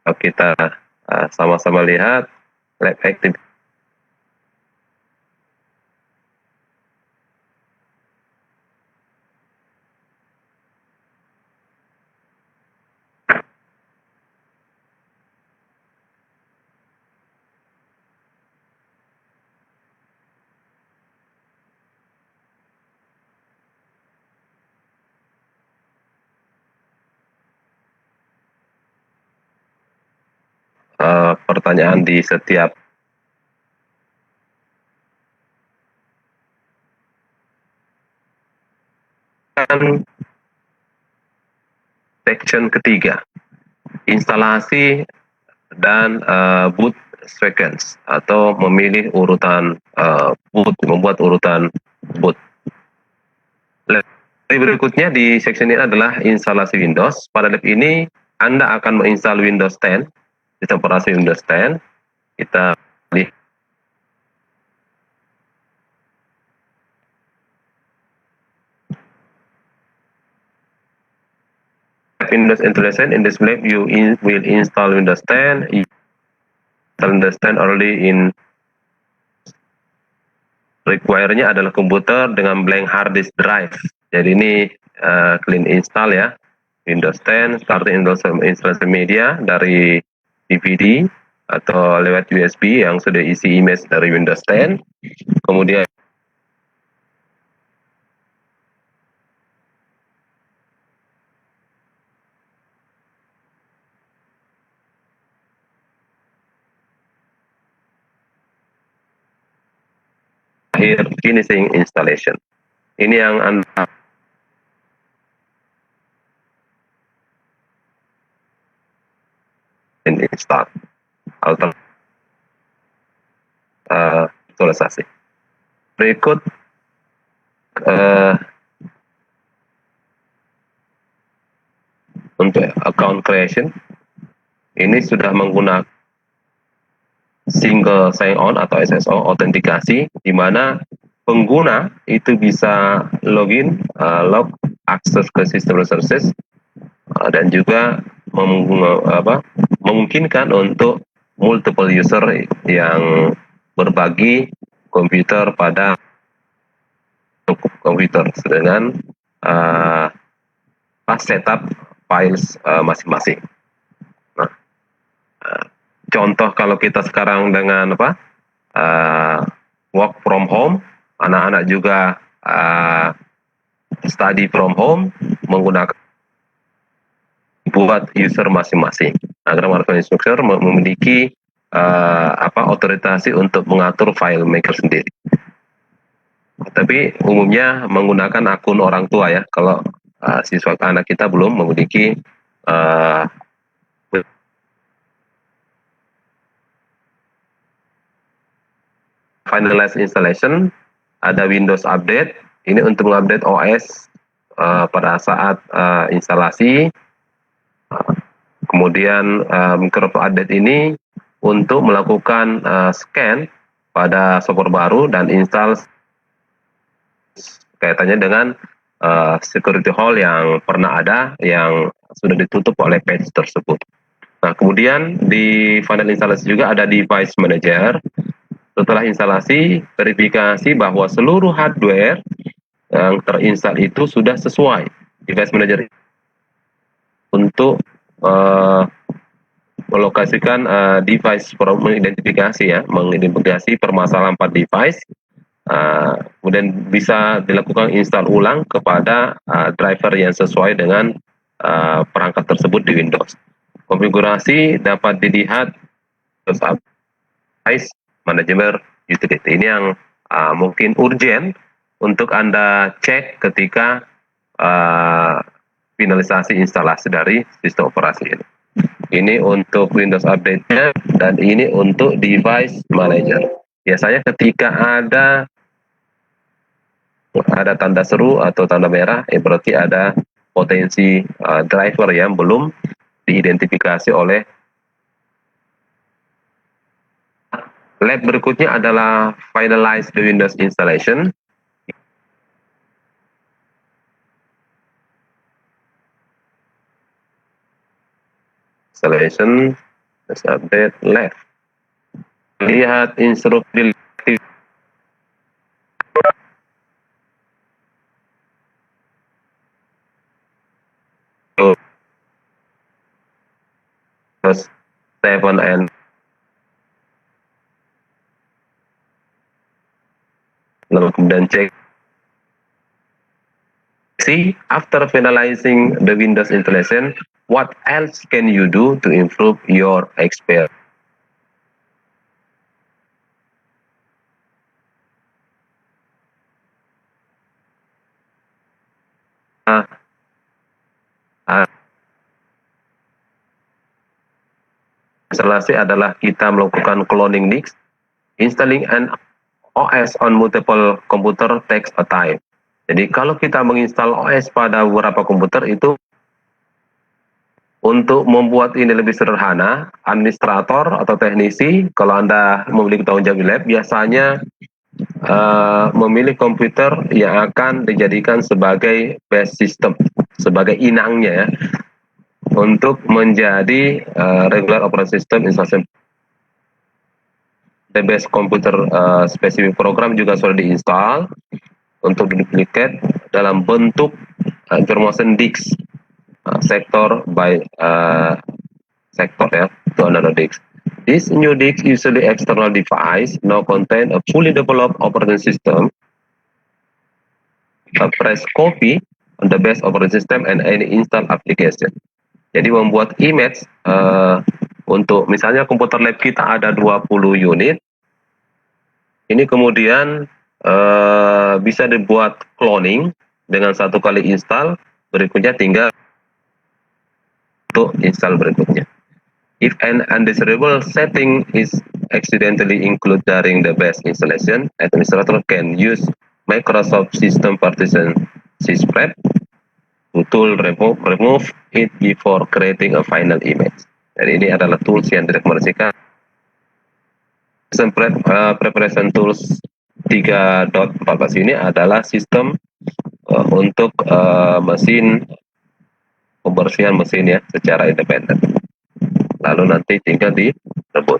Speaker 1: Kita sama-sama lihat lab activity. Pertanyaan di setiap section ketiga, instalasi dan boot sequence atau memilih urutan boot, membuat urutan boot. Berikutnya di section ini adalah instalasi Windows. Pada lab ini Anda akan menginstal Windows 10, sistem operasi Windows 10. Kita lihat Windows installation. In this lab you will install Windows 10. Install Windows 10 early in require-nya adalah komputer dengan blank hard disk drive. Jadi ini clean install ya. Windows 10 starting installation media dari DVD atau lewat USB yang sudah isi image dari Windows 10. Kemudian akhir finishing installation. Ini yang Anda install aktualisasi. Berikut untuk account creation, ini sudah menggunakan single sign on atau SSO, autentikasi, di mana pengguna itu bisa login, log, akses ke sistem resources, dan juga memungkinkan untuk multiple user yang berbagi komputer pada komputer dengan setup files masing-masing. Nah, contoh kalau kita sekarang dengan work from home, anak-anak juga study from home menggunakan buat user masing-masing. Agar user memiliki otorisasi untuk mengatur file maker sendiri. Tapi umumnya menggunakan akun orang tua ya. Kalau siswa anak kita belum memiliki finalize installation, ada Windows Update. Ini untuk mengupdate OS pada saat instalasi. Kemudian Microsoft Update ini untuk melakukan scan pada software baru dan install kaitannya dengan security hole yang pernah ada yang sudah ditutup oleh patch tersebut. Nah, kemudian di final instalasi juga ada device manager. Setelah instalasi, verifikasi bahwa seluruh hardware yang terinstal itu sudah sesuai. Device manager untuk melokasikan device, mengidentifikasi ya, mengidentifikasi permasalahan 4 device Kemudian bisa dilakukan install ulang kepada driver yang sesuai dengan perangkat tersebut di Windows. Konfigurasi dapat dilihat Device Manager Utility. Ini yang mungkin urgent untuk Anda cek ketika finalisasi instalasi dari sistem operasi ini. Ini untuk Windows Update-nya dan ini untuk Device Manager. Biasanya ketika ada tanda seru atau tanda merah, berarti ada potensi driver yang belum diidentifikasi oleh lab. Berikutnya adalah finalize the Windows installation. Installation, let's update left. Lihat instruksi Windows 7 and lalu kemudian cek. See, after finalizing the Windows installation, what else can you do to improve your experience? Instalasi adalah kita melakukan cloning disk. Installing an OS on multiple computer takes a time. Jadi kalau kita menginstal OS pada beberapa komputer itu, untuk membuat ini lebih sederhana, administrator atau teknisi, kalau Anda memiliki tanggung jawab lab, biasanya memilih komputer yang akan dijadikan sebagai base system, sebagai inangnya ya, untuk menjadi regular operating system installation. The base computer specific program juga sudah diinstal untuk duplikat dalam bentuk information disk sector by sector ya, to another disk. This new disk, usually external device, now contain a fully developed operating system. Press copy on the base operating system and any install application. Jadi membuat image untuk misalnya komputer lab kita ada 20 unit. Ini kemudian bisa dibuat cloning dengan satu kali install, berikutnya tinggal untuk install berikutnya. If an undesirable setting is accidentally included during the base installation, administrator can use Microsoft System Partition sysprep to remove it before creating a final image. Dan ini adalah tools yang direkomendasikan. Preparation Tools 3.14 ini adalah sistem untuk mesin, pembersihan mesin ya secara independen. Lalu nanti tinggal direbut.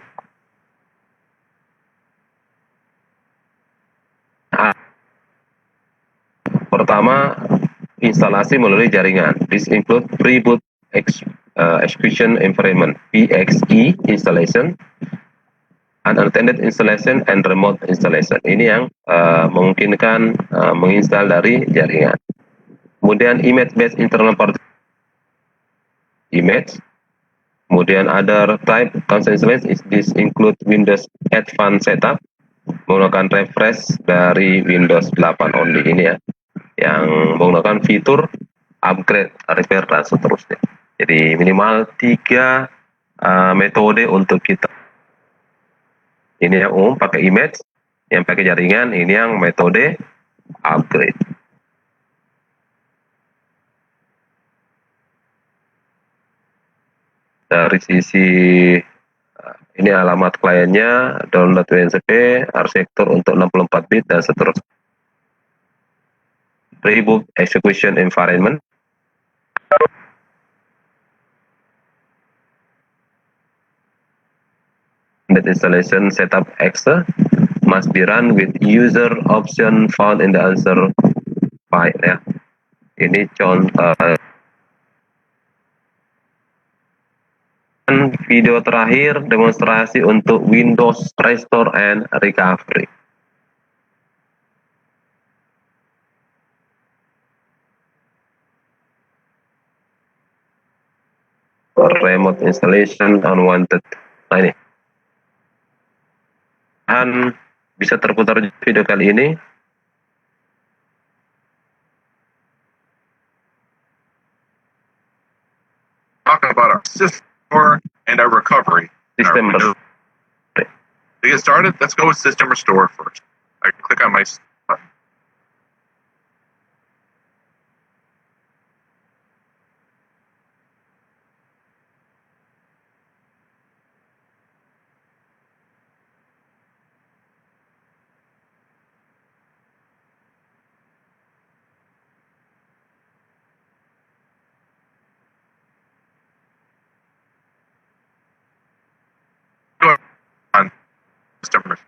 Speaker 1: Pertama, instalasi melalui jaringan. This include pre-boot execution environment (PXE) installation, unattended installation, and remote installation. Ini yang memungkinkan menginstal dari jaringan. Kemudian image-based internal partition image. Kemudian other type constant installation. This include Windows Advanced Setup, menggunakan refresh dari Windows 8 only ini ya, yang menggunakan fitur upgrade, repair, dan seterusnya. Jadi minimal 3 metode untuk kita. Ini yang umum pakai image, yang pakai jaringan, ini yang metode upgrade. Dari sisi ini alamat kliennya, download WNCP, arsitektur untuk 64 bit dan seterusnya. Pre-boot execution environment. That installation setup Excel must be run with user option found in the answer file ya. Ini contoh video terakhir demonstrasi untuk Windows Restore and Recovery. remote installation unwanted. Nah ini. Dan bisa terputar video kali ini.
Speaker 8: Talking about our system and our recovery.
Speaker 1: Sistem
Speaker 8: To get started, let's go with system restore first. I click on my button. Go on system restore.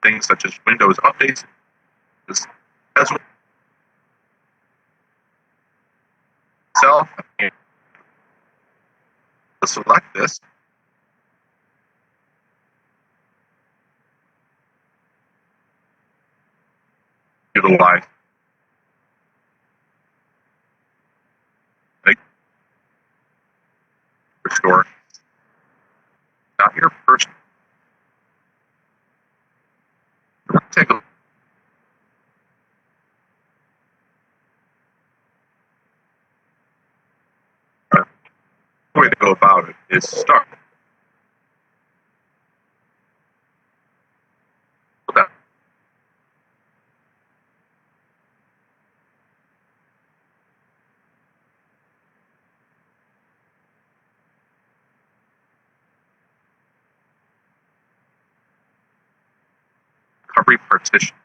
Speaker 8: Things such as Windows updates, as well. Self, select this. Utilize. Restore. Not your first. Take a way to go about it is start. That recovery partition.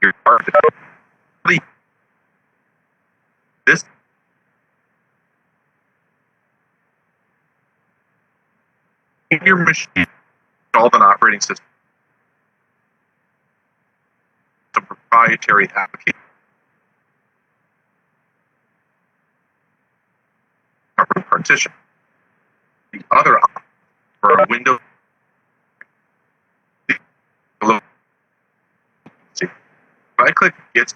Speaker 8: Your this in your machine, install an operating system, some proprietary application. Recovery partition. The other option for a window. See, if I click Get,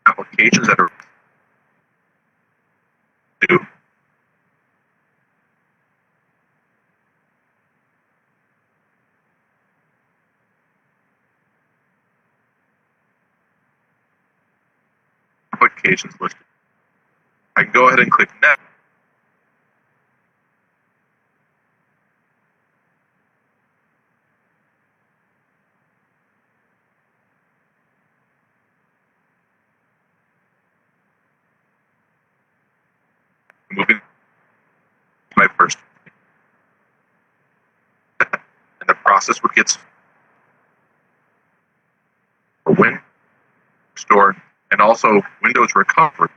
Speaker 8: applications that are new. Applications listed. I can go ahead and click Next. Moving to my first. And the process would get for Win, Restore, and also Windows Recovery.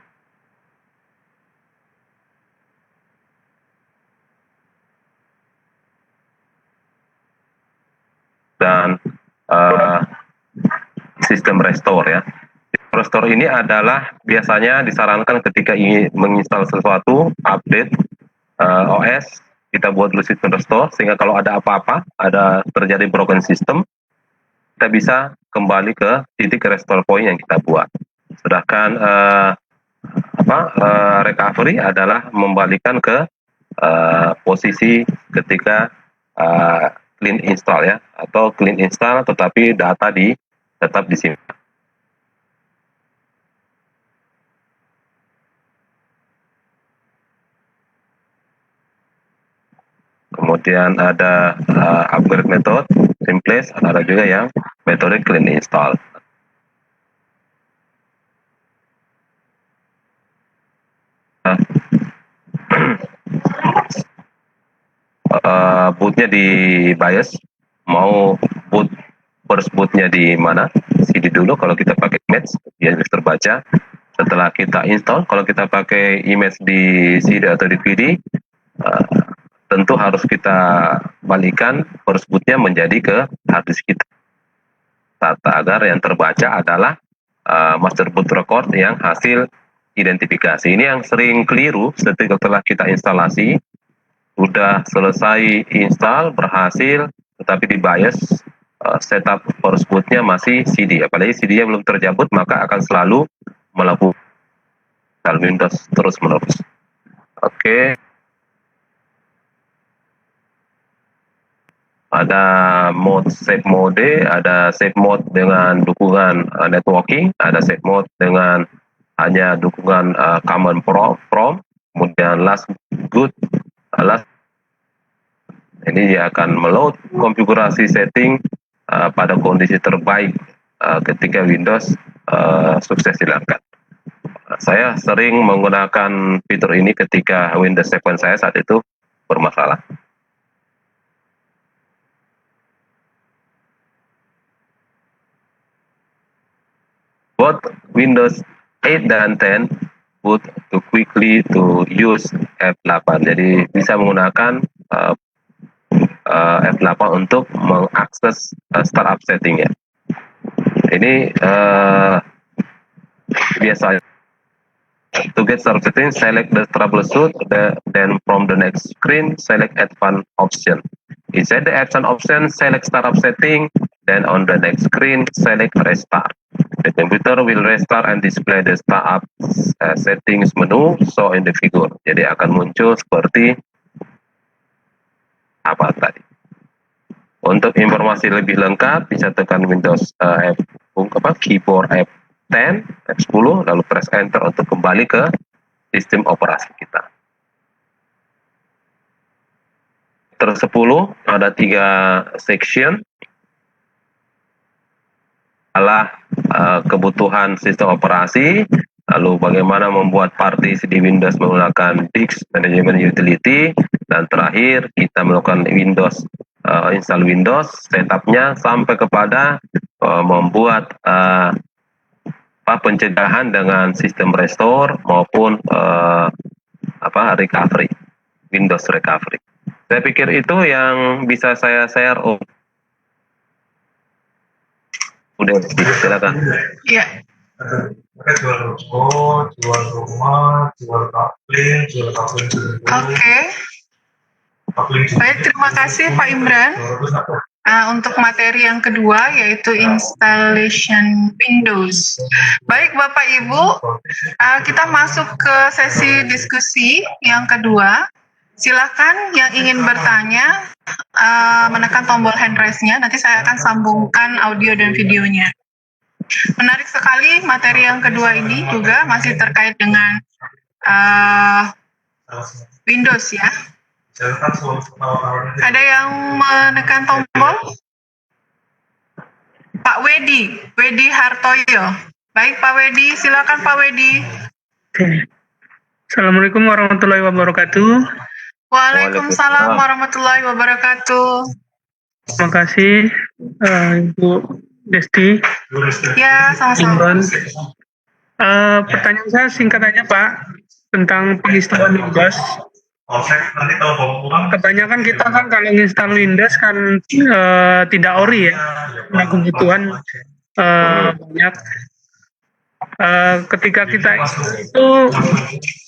Speaker 1: Dan sistem restore ya. Restore ini adalah biasanya disarankan ketika ingin menginstal sesuatu, update OS, kita buat dulu sistem restore sehingga kalau ada apa-apa, ada terjadi broken system, kita bisa kembali ke titik restore point yang kita buat. Sedangkan recovery adalah membalikan ke posisi ketika clean install ya, atau clean install tetapi data tetap disimpan. kemudian ada upgrade method, simplest, ada juga yang metode clean install. Bootnya di BIOS, mau boot first bootnya di mana? CD dulu kalau kita pakai image, dia terbaca. Setelah kita install, kalau kita pakai image di CD atau DVD, tentu harus kita balikan first bootnya menjadi ke harddisk kita. Agar yang terbaca adalah master boot record yang hasil identifikasi. Ini yang sering keliru setelah kita instalasi, udah selesai install, berhasil, tetapi di BIOS setup first bootnya masih CD. Apalagi CD-nya belum terjabut, maka akan selalu melakukan Windows terus-menerus. Oke. Ada save mode, ada save mode dengan dukungan networking, ada save mode dengan hanya dukungan command prompt, kemudian last ini dia akan meload konfigurasi setting pada kondisi terbaik ketika Windows sukses dilakukan. Saya sering menggunakan fitur ini ketika Windows 7 saya saat itu bermasalah. Both Windows 8 dan 10 boot to quickly to use F8. Jadi bisa menggunakan F8 untuk mengakses startup settingnya. Ini biasanya to get startup setting, select the troubleshoot, then from the next screen select advanced option. Inside the advanced option, select startup setting, then on the next screen select restart. The computer will restart and display the startup settings menu so in the figure. Jadi akan muncul seperti apa tadi. Untuk informasi lebih lengkap bisa tekan Windows keyboard F10, F10, lalu press enter untuk kembali ke sistem operasi kita. Terus 10 ada 3 section. Adalah kebutuhan sistem operasi, lalu bagaimana membuat partisi di Windows menggunakan disk management utility, dan terakhir kita melakukan Windows install Windows setupnya sampai kepada membuat pencegahan dengan sistem restore maupun recovery, Windows recovery. Saya pikir itu yang bisa saya share. Udah, silakan.
Speaker 2: Iya.
Speaker 9: Mereka jual ruko, jual rumah, jual kapling.
Speaker 2: Oke. Baik, terima kasih Pak Imran. Untuk materi yang kedua yaitu installation Windows. Baik Bapak Ibu, kita masuk ke sesi diskusi yang kedua. Silakan yang ingin bertanya menekan tombol hand raise-nya, nanti saya akan sambungkan audio dan videonya. Menarik sekali materi yang kedua ini juga masih terkait dengan Windows ya. Ada yang menekan tombol? Pak Wedi Hartoyo. Baik Pak Wedi, silakan Pak Wedi.
Speaker 10: Assalamualaikum warahmatullahi wabarakatuh.
Speaker 2: Waalaikumsalam warahmatullahi wabarakatuh.
Speaker 10: Terima kasih Ibu Desti.
Speaker 2: Ya, sama-sama.
Speaker 10: Pertanyaan saya singkat aja Pak, tentang penginstalan Windows. Kebanyakan kita kan kalau install Windows kan tidak ori ya, nah kebutuhan banyak. Ketika kita itu,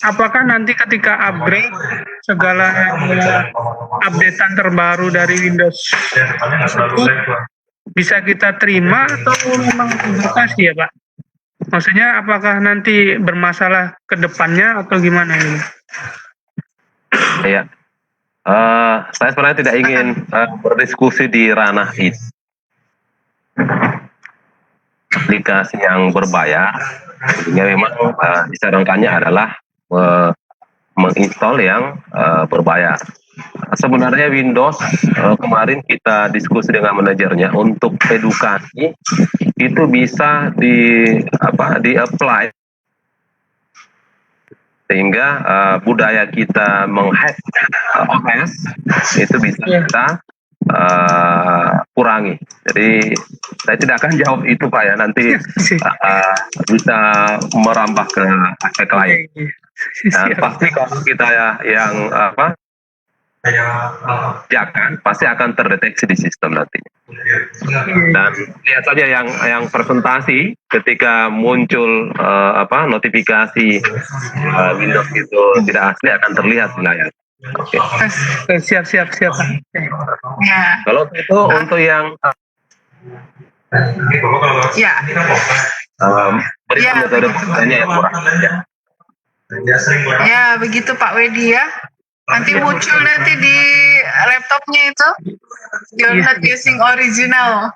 Speaker 10: apakah nanti ketika upgrade segala updatean terbaru dari Windows bisa kita terima atau memang dibatasi ya Pak? Maksudnya apakah nanti bermasalah ke depannya atau gimana ini?
Speaker 1: Ya, saya sebenarnya tidak ingin berdiskusi di ranah itu. Aplikasi yang berbayar, sehingga memang disarankannya adalah menginstall yang berbayar. sebenarnya Windows kemarin kita diskusi dengan manajernya untuk edukasi itu bisa di apply sehingga budaya kita menghack OS itu bisa kita kurangi. Jadi saya tidak akan jawab itu Pak ya, nanti bisa merambah ke aspek lain. Dan pasti kalau kita yang jangan pasti akan terdeteksi di sistem nanti. Dan lihat saja yang presentasi ketika muncul notifikasi Windows itu tidak asli akan terlihat di layar. Oke.
Speaker 10: Siap.
Speaker 2: Ya.
Speaker 1: Kalau itu untuk yang
Speaker 2: Ya.
Speaker 1: berikan metode pengerjaannya yang murah.
Speaker 2: Ya, begitu Pak Wedi ya. Nanti muncul nanti di laptopnya itu. You're not using original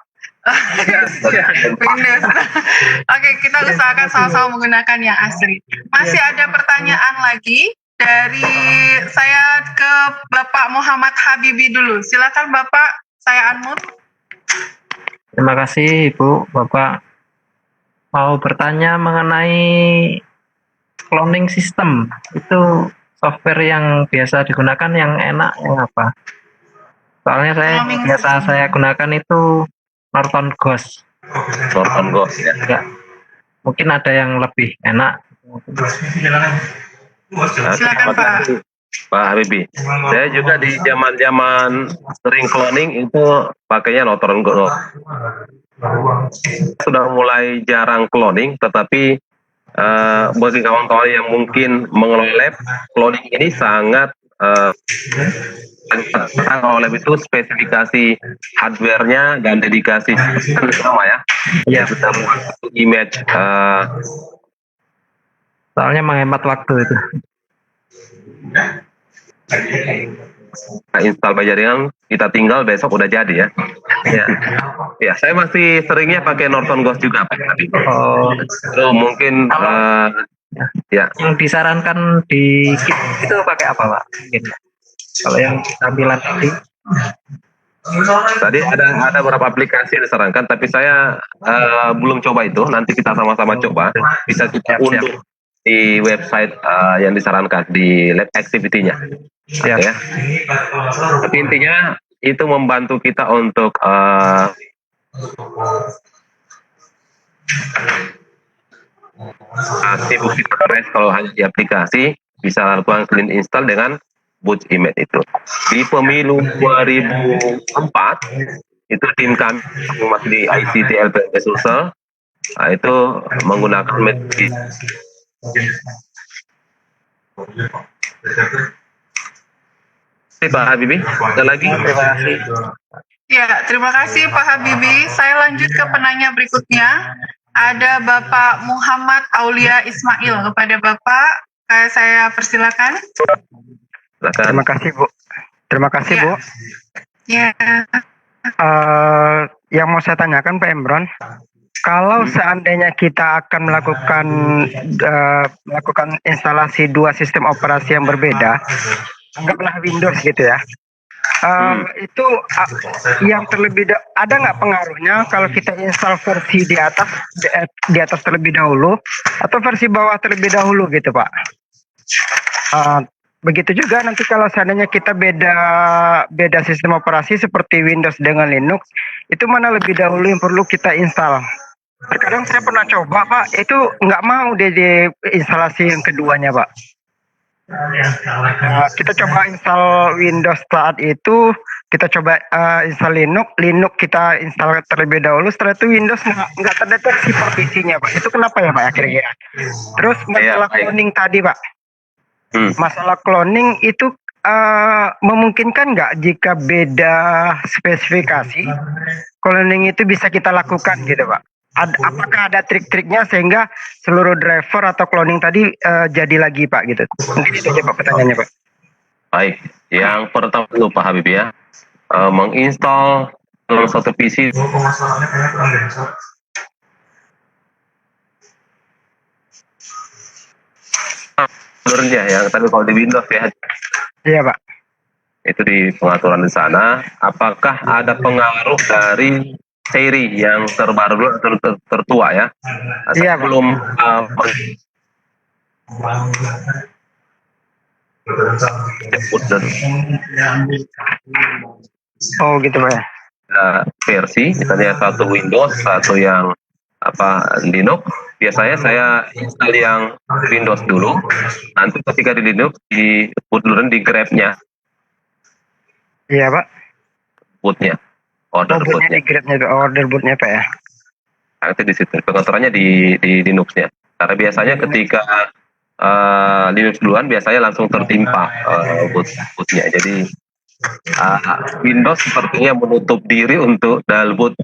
Speaker 2: Windows. Oke, kita usahakan sama-sama menggunakan yang asli. Masih ada pertanyaan lagi dari saya ke Bapak Muhammad Habibi dulu. Silakan Bapak, saya unmute.
Speaker 11: Terima kasih Ibu, Bapak. Mau bertanya mengenai cloning system. Itu software yang biasa digunakan yang enak yang apa? Soalnya saya gunakan itu Norton Ghost.
Speaker 1: Norton Ghost ya.
Speaker 11: Enggak. Mungkin ada yang lebih enak.
Speaker 2: Silakan Pak.
Speaker 1: Pak Habibie. Saya juga di zaman sering cloning itu pakainya Norton Ghost. Sudah mulai jarang cloning, tetapi bagi kawan-kawan yang mungkin mengelola lab, cloning ini sangat kalau lab itu spesifikasi hardware-nya dan dedikasi sama ya.
Speaker 11: Iya,
Speaker 1: betul. Image
Speaker 11: soalnya menghemat waktu itu.
Speaker 1: Install by jaringan, kita tinggal besok udah jadi ya. Ya, saya masih seringnya pakai Norton Ghost juga Pak. Tapi mungkin ya.
Speaker 11: Yang disarankan di kit itu pakai apa Pak? Mungkin. Kalau yang tampilan
Speaker 1: tadi ada beberapa aplikasi yang disarankan, tapi saya belum coba itu. Nanti kita sama-sama coba. Bisa kita unduh di website yang disarankan di lab activity-nya. Ya. Tapi intinya itu membantu kita untuk sibuk stres kalau hanya di aplikasi, bisa lakukan clean install dengan boot image itu. Di pemilu 2004 itu tim kami masih di ICT LPP Sulsel, itu menggunakan metode. Pak Habibie, ada lagi? Terima kasih.
Speaker 2: Ya, terima kasih Pak Habibie. Saya lanjut ke penanya berikutnya. Ada Bapak Muhammad Aulia Ismail. Kepada Bapak, saya persilakan.
Speaker 6: Terima kasih Bu. Terima kasih Bu.
Speaker 2: Ya.
Speaker 6: Yang mau saya tanyakan Pak Imran, kalau seandainya kita akan melakukan instalasi dua sistem operasi yang berbeda, anggaplah Windows gitu ya, itu yang terlebih ada nggak pengaruhnya kalau kita install versi di atas terlebih dahulu atau versi bawah terlebih dahulu gitu Pak? Begitu juga nanti kalau seandainya kita beda sistem operasi seperti Windows dengan Linux, itu mana lebih dahulu yang perlu kita install? Terkadang saya pernah coba Pak, itu nggak mau di instalasi yang keduanya Pak. Kita coba install Windows saat itu, kita coba install Linux kita install terlebih dahulu, setelah itu Windows nggak terdeteksi partisinya Pak. Itu kenapa ya Pak ya kira-kira? Terus masalah cloning tadi Pak, masalah cloning itu memungkinkan nggak jika beda spesifikasi, cloning itu bisa kita lakukan gitu Pak? Apakah ada trik-triknya sehingga seluruh driver atau cloning tadi jadi lagi Pak gitu? Mungkin itu aja Pak pertanyaannya Pak.
Speaker 1: Baik, yang pertama dulu Pak Habibie ya, menginstal dalam satu PC. Sebenarnya yang tadi kalau di Windows ya.
Speaker 6: Iya Pak.
Speaker 1: Itu di pengaturan di sana. Apakah ada pengaruh dari seri yang terbaru atau tertua ya?
Speaker 6: Iya, Pak.
Speaker 1: Sebelum
Speaker 6: Oh gitu Pak ya.
Speaker 1: versi, misalnya satu Windows, satu yang Linux. Biasanya saya install yang Windows dulu. Nanti ketika di Linux di bootloader di grab-nya,
Speaker 6: Iya Pak.
Speaker 1: bootnya,
Speaker 6: Oh
Speaker 1: order
Speaker 6: bootnya
Speaker 1: bootnya.
Speaker 6: di grabnya Pak, order bootnya Pak ya.
Speaker 1: Nanti di situ pengaturannya di Linux-nya. Karena biasanya ketika Linux duluan biasanya langsung tertimpa bootnya. Jadi Windows sepertinya menutup diri untuk dalboot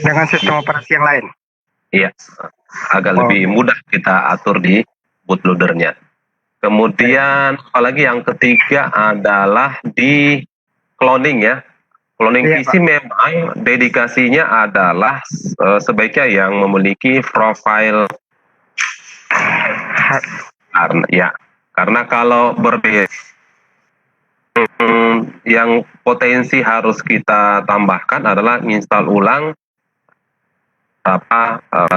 Speaker 6: Dengan sistem operasi yang lain.
Speaker 1: Iya, agak lebih mudah kita atur di bootloadernya. Kemudian apalagi yang ketiga adalah di cloning ya. Cloning
Speaker 6: Iya,
Speaker 1: PC memang dedikasinya adalah sebaiknya yang memiliki profile karena kalau berbeda yang potensi harus kita tambahkan adalah install ulang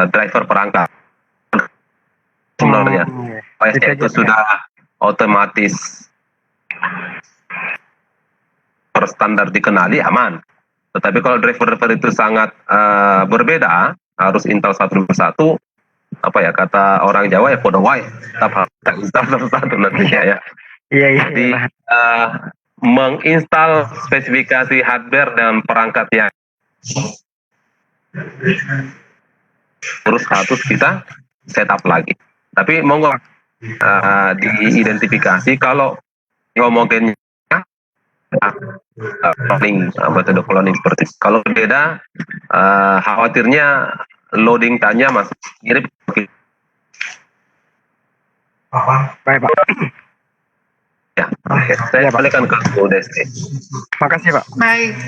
Speaker 1: driver perangkat. Sebenarnya itu sudah otomatis berstandar dikenali aman. Tetapi kalau driver itu sangat berbeda, harus install satu persatu. Kata orang Jawa ya podo wae, tetap install satu-satu nantinya ya.
Speaker 6: Iya.
Speaker 1: Jadi menginstal spesifikasi hardware dan perangkat yang terus harus kita setup lagi. Tapi monggo diidentifikasi kalau homogennya metode cloning seperti itu. Kalau beda, khawatirnya loading time-nya masih mirip.
Speaker 6: Baik Pak.
Speaker 1: Ya, oke. Saya balikkan ke Bu Desti.
Speaker 6: Makasih Pak.
Speaker 2: Baik.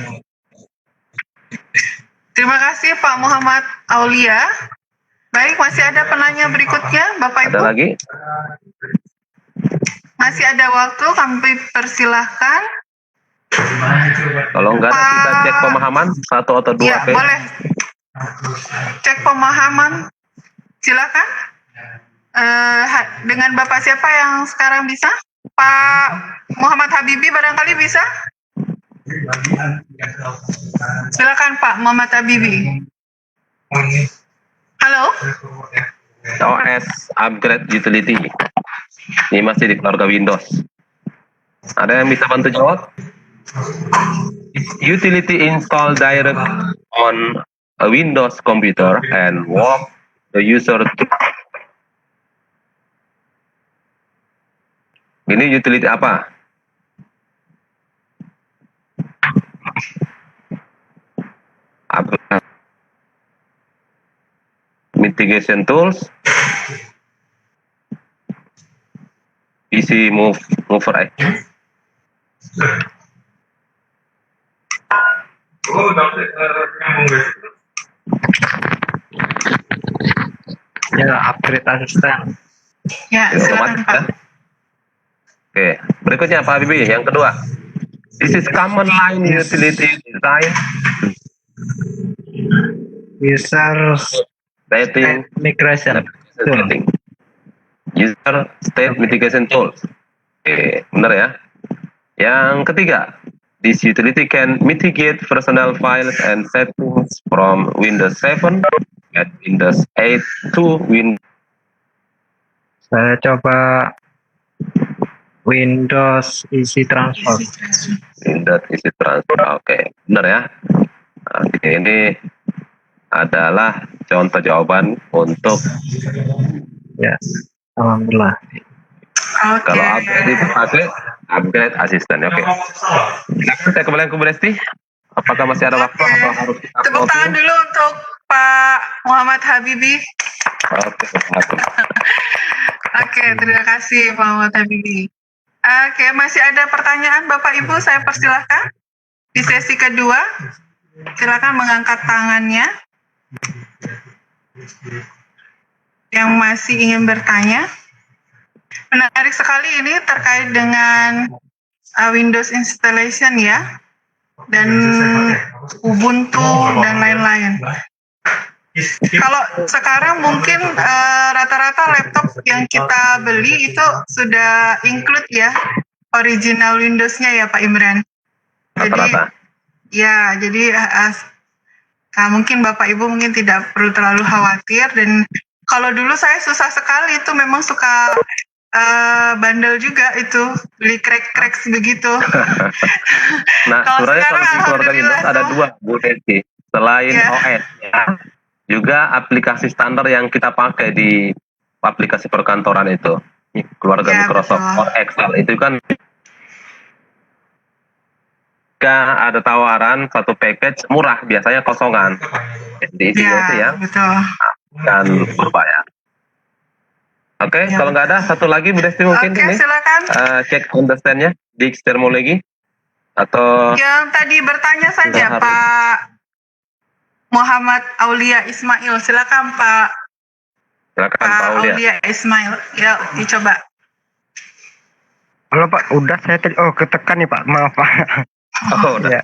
Speaker 2: Terima kasih Pak Muhammad Aulia. Baik, masih ada penanya berikutnya, Bapak Ibu?
Speaker 1: Ada lagi?
Speaker 2: Masih ada waktu, kami persilahkan.
Speaker 1: Kalau enggak, kita cek pemahaman satu atau dua.
Speaker 2: Ya, boleh. Cek pemahaman. Silakan. Dengan Bapak siapa yang sekarang bisa? Pak Muhammad Habibi barangkali bisa? Silakan Pak Muhammad Habibi. Halo?
Speaker 1: OS upgrade utility. Ini masih di keluarga Windows. Ada yang bisa bantu jawab? Utility install direct on a Windows computer and walk the user to. Ini utility apa? Mitigation tools, PC mover.
Speaker 11: Ya, upgrade asisten.
Speaker 2: Ya, silakan Pak.
Speaker 1: Oke, berikutnya Pak Habibie, yang kedua. This is common line utility design.
Speaker 11: User
Speaker 1: Setting
Speaker 11: migration.
Speaker 1: User state mitigation tools. Oke, benar ya. Yang ketiga, this utility can mitigate personal files and settings from Windows 7 and Windows 8 to Windows.
Speaker 11: Saya coba Windows Easy Transfer.
Speaker 1: Windows Easy Transfer. Oke, benar ya. Oke, ini adalah contoh jawaban untuk
Speaker 11: ya. Alhamdulillah.
Speaker 2: Oke.
Speaker 1: Kalau upgrade itu pakai upgrade asisten. Oke. Silakan saya kembali ke Bu Desti. Apakah masih ada waktu atau harus kita
Speaker 2: Tepuk tangan dulu untuk Pak Muhammad Habibi. Oke, terima kasih Pak Muhammad Habibi. Oke, masih ada pertanyaan Bapak Ibu, saya persilahkan. Di sesi kedua, silakan mengangkat tangannya. Yang masih ingin bertanya. Menarik sekali ini terkait dengan Windows installation ya, dan Ubuntu dan lain-lain. Kalau sekarang mungkin rata-rata laptop yang kita beli itu sudah include ya original Windows-nya ya Pak Imran. Jadi ya, jadi mungkin Bapak Ibu mungkin tidak perlu terlalu khawatir. Dan kalau dulu saya susah sekali, itu memang suka bandel juga itu, beli crack begitu.
Speaker 1: Nah, sebenarnya kalau di keluarga Windows ada dua, Bu Desi. Selain OS, ya, juga aplikasi standar yang kita pakai di aplikasi perkantoran itu. Keluarga Microsoft Word, Excel itu kan jika ada tawaran satu package murah, biasanya kosongan. Diisi itu ya. Dan berbayar. Oke, kalau nggak ada satu lagi Bu Desti mungkin ini.
Speaker 2: Silakan.
Speaker 1: Cek understand-nya di termologi atau
Speaker 2: yang tadi bertanya saja Pak Muhammad Aulia Ismail. Silakan Pak.
Speaker 1: Silakan Pak
Speaker 2: Aulia Ismail. Ya, dicoba.
Speaker 6: Halo Pak, udah saya tadi ketekan nih Pak, maaf Pak.
Speaker 1: Oh, udah.
Speaker 6: Ya.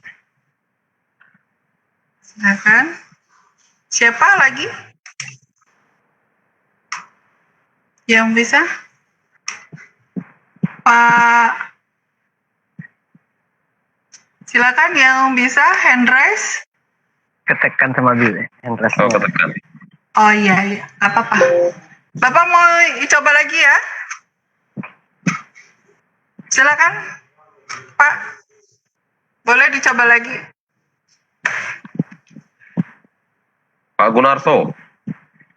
Speaker 2: Silakan. Siapa lagi yang bisa? Pak, silakan yang bisa hand raise.
Speaker 6: Ketekan sama Bill, hand raise.
Speaker 1: Oh, ketekan.
Speaker 2: Oh iya, nggak apa-apa. Bapak mau coba lagi ya? Silakan, Pak. Boleh dicoba lagi.
Speaker 1: Pak Gunarso.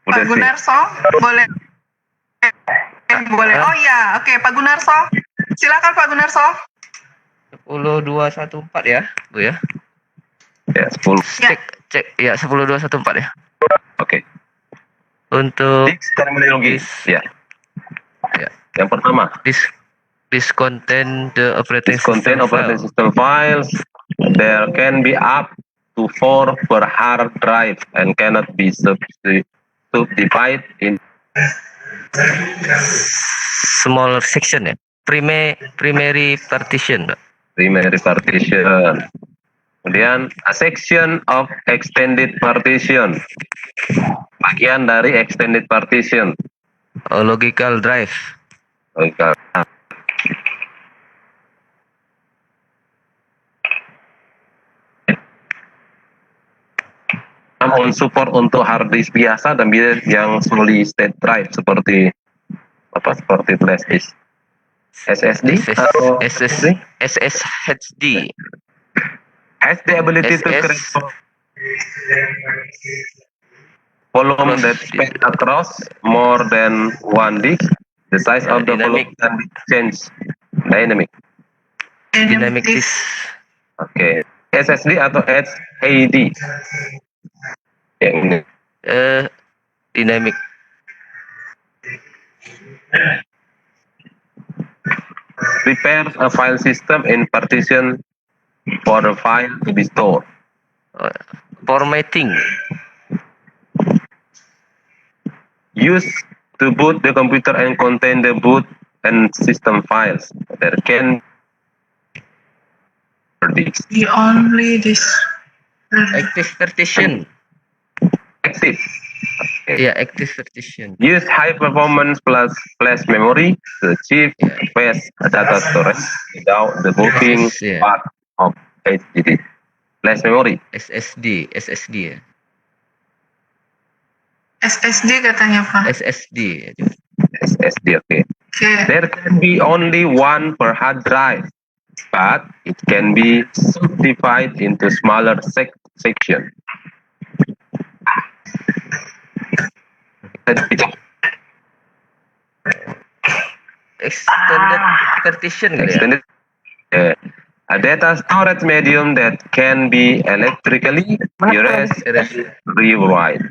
Speaker 2: Pak Gunarso, boleh. Boleh. Oh iya, oke Pak Gunarso. Silakan Pak Gunarso.
Speaker 3: 10214 ya, Bu ya.
Speaker 1: Ya, 10.
Speaker 3: Cek ya 10214 ya.
Speaker 1: Oke.
Speaker 3: Untuk
Speaker 1: terminologi ya. Yang pertama,
Speaker 3: this contain the operating
Speaker 1: system files. There can be up to 4 per hard drive and cannot be subdivided in
Speaker 3: smaller section ya. Primary partition.
Speaker 1: Primary partition. Kemudian a section of extended partition. Bagian dari extended partition.
Speaker 3: Logical drive.
Speaker 1: Logical. Namun support untuk hard disk biasa dan yang solid state drive seperti seperti flash disk. SSD atau
Speaker 3: SSD
Speaker 1: has the ability to create volume that span across more than one disk. The size of the volume can be changed. Dynamic disk. Oke. SSD atau HAD? Yang ini.
Speaker 3: Dynamic.
Speaker 1: Prepare a file system in partition for the file to be stored.
Speaker 3: Formatting.
Speaker 1: Use to boot the computer and contain the boot and system files. There can
Speaker 2: be only this
Speaker 3: active partition.
Speaker 1: Active.
Speaker 3: Okay. Yeah, active partition.
Speaker 1: Use high performance plus flash memory to achieve fast data storage without the booting part of HDD. Flash memory.
Speaker 3: SSD ya.
Speaker 2: SSD katanya Pak.
Speaker 3: SSD,
Speaker 1: okay. There can be only one per hard drive, but it can be subdivided into smaller sections.
Speaker 3: Extended partition.
Speaker 1: A data storage medium that can be electrically erased, rewrite.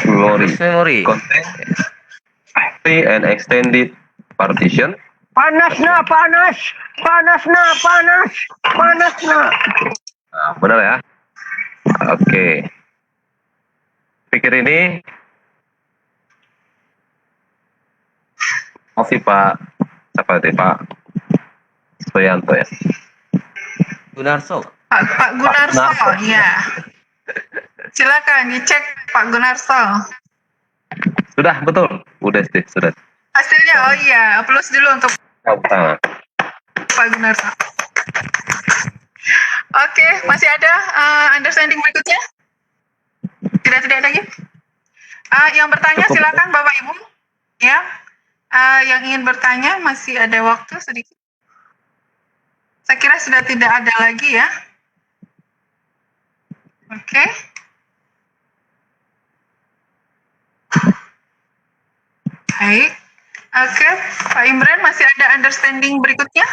Speaker 1: Memory. Contain and extended partition.
Speaker 6: Panas.
Speaker 1: Benar ya? Oke. Pikir ini Pak Soyanto ya.
Speaker 3: Gunarso.
Speaker 2: Pak Gunarso, ya. Silakan dicek Pak Gunarso.
Speaker 1: Sudah betul, Bu Desti sudah.
Speaker 2: Hasilnya, oh iya, plus dulu untuk
Speaker 1: Tangan.
Speaker 2: Pak Gunarso. Oke, masih ada understanding berikutnya? Tidak ada lagi? Yang bertanya
Speaker 1: Cukup.
Speaker 2: silakan Bapak Ibu. Ya, yang ingin bertanya masih ada waktu sedikit. Saya kira sudah tidak ada lagi ya. Oke. Baik. Oke, Pak Imran masih ada understanding berikutnya?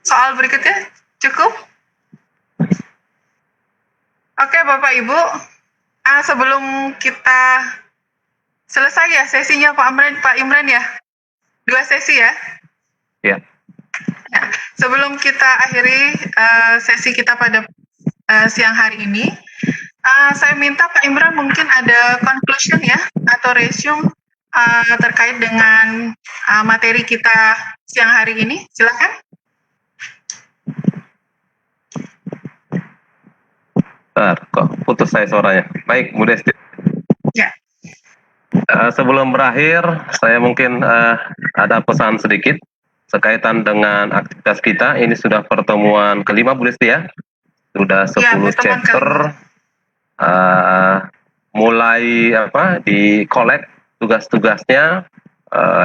Speaker 2: Soal berikutnya cukup? Oke, Bapak Ibu. Sebelum kita selesai ya sesinya Pak Imran ya? 2 sesi ya?
Speaker 1: Ya.
Speaker 2: Ya, sebelum kita akhiri sesi kita pada siang hari ini, saya minta Pak Imran mungkin ada conclusion ya atau resume terkait dengan materi kita siang hari ini. Silakan.
Speaker 1: Kok putus saya suaranya. Baik, Bu Desti.
Speaker 2: Ya.
Speaker 1: Sebelum berakhir, saya mungkin ada pesan sedikit sekaitan dengan aktivitas kita. Ini sudah pertemuan kelima, Bu Desti ya. Sudah 10 chapter. Mulai di collect tugas-tugasnya,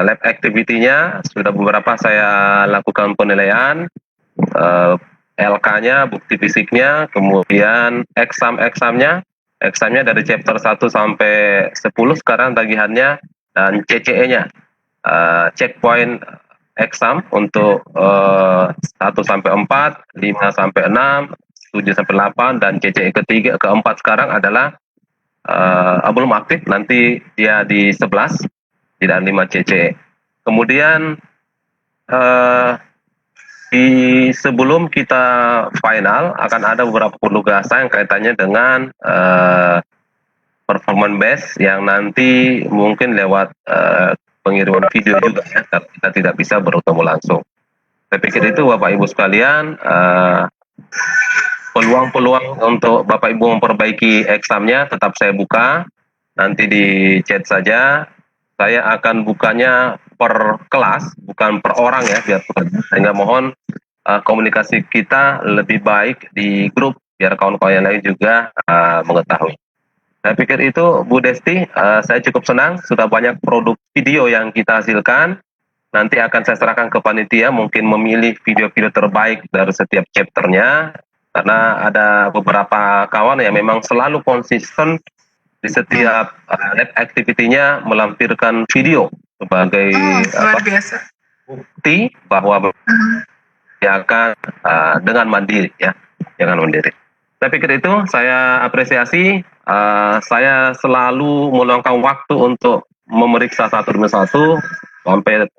Speaker 1: lab activity-nya sudah beberapa saya lakukan penilaian, LK-nya, bukti fisiknya, kemudian examnya dari chapter 1 sampai 10 sekarang tagihannya, dan CCE-nya, checkpoint exam untuk 1 sampai 4, 5 sampai 6, 7 sampai 8, dan CCE keempat sekarang adalah belum aktif, nanti dia di 11 tidak 5 CCE. Kemudian sebelum kita final akan ada beberapa penugasan yang kaitannya dengan performance base yang nanti mungkin lewat pengiriman video juga ya, kita tidak bisa bertemu langsung. Saya pikir itu Bapak Ibu sekalian, peluang-peluang untuk Bapak Ibu memperbaiki examnya tetap saya buka, nanti di chat saja. Saya akan bukanya per kelas, bukan per orang ya, biar sehingga mohon komunikasi kita lebih baik di grup, biar kawan-kawan yang lain juga mengetahui. Saya pikir itu Bu Desti, saya cukup senang, sudah banyak produk video yang kita hasilkan. Nanti akan saya serahkan ke panitia, mungkin memilih video-video terbaik dari setiap chapternya, karena ada beberapa kawan yang memang selalu konsisten di setiap lab activity-nya melampirkan video sebagai
Speaker 2: luar biasa.
Speaker 1: Bukti bahwa dia akan dengan mandiri ya, jangan mandiri. Saya pikir itu saya apresiasi. Saya selalu meluangkan waktu untuk memeriksa satu demi satu sampai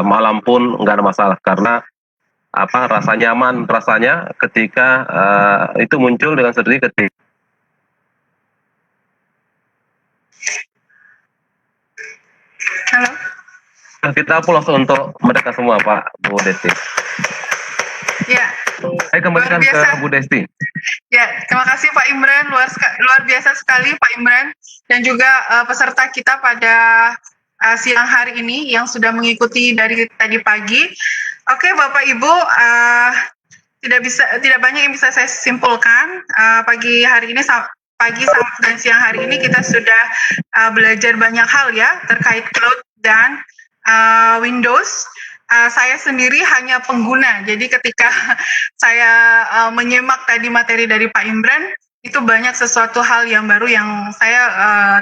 Speaker 1: malam pun nggak ada masalah, karena rasa nyaman rasanya ketika itu muncul dengan sendiri ketika
Speaker 2: halo,
Speaker 1: kita pulang untuk mereka semua Pak Bu Desti.
Speaker 2: Ya.
Speaker 1: Saya kembalikan ke Bu Desti.
Speaker 2: Ya, terima kasih Pak Imran, luar biasa sekali Pak Imran, dan juga peserta kita pada siang hari ini yang sudah mengikuti dari tadi pagi. Oke, Bapak Ibu, tidak banyak yang bisa saya simpulkan. Pagi hari ini, pagi dan siang hari ini kita sudah belajar banyak hal ya terkait cloud dan Windows. Saya sendiri hanya pengguna, jadi ketika saya menyimak tadi materi dari Pak Imran, itu banyak sesuatu hal yang baru yang saya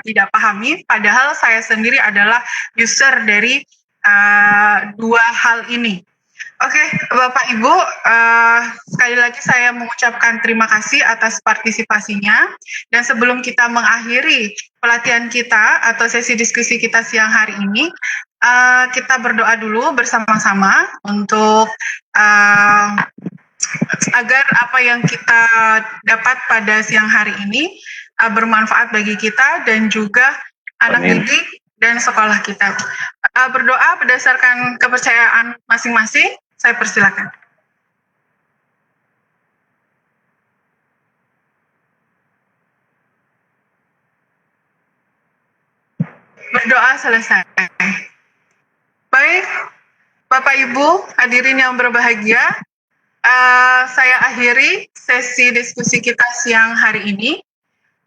Speaker 2: tidak pahami, padahal saya sendiri adalah user dari dua hal ini. Oke, Bapak Ibu, sekali lagi saya mengucapkan terima kasih atas partisipasinya, dan sebelum kita mengakhiri pelatihan kita atau sesi diskusi kita siang hari ini, kita berdoa dulu bersama-sama untuk agar apa yang kita dapat pada siang hari ini bermanfaat bagi kita dan juga anak didik dan sekolah kita. Berdoa berdasarkan kepercayaan masing-masing. Saya persilakan. Berdoa selesai. Baik, Bapak Ibu hadirin yang berbahagia, saya akhiri sesi diskusi kita siang hari ini.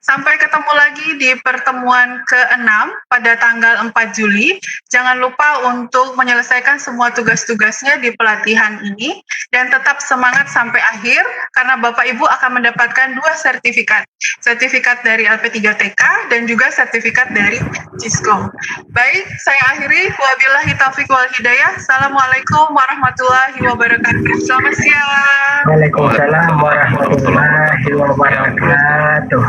Speaker 2: Sampai ketemu lagi di pertemuan ke-6 pada tanggal 4 Juli. Jangan lupa untuk menyelesaikan semua tugas-tugasnya di pelatihan ini dan tetap semangat sampai akhir karena Bapak Ibu akan mendapatkan 2 sertifikat. Sertifikat dari LP3TK dan juga sertifikat dari Cisco. Baik, saya akhiri. Wabillahi taufiq wal hidayah. Assalamualaikum warahmatullahi wabarakatuh. Selamat siang.
Speaker 6: Waalaikumsalam warahmatullahi wabarakatuh.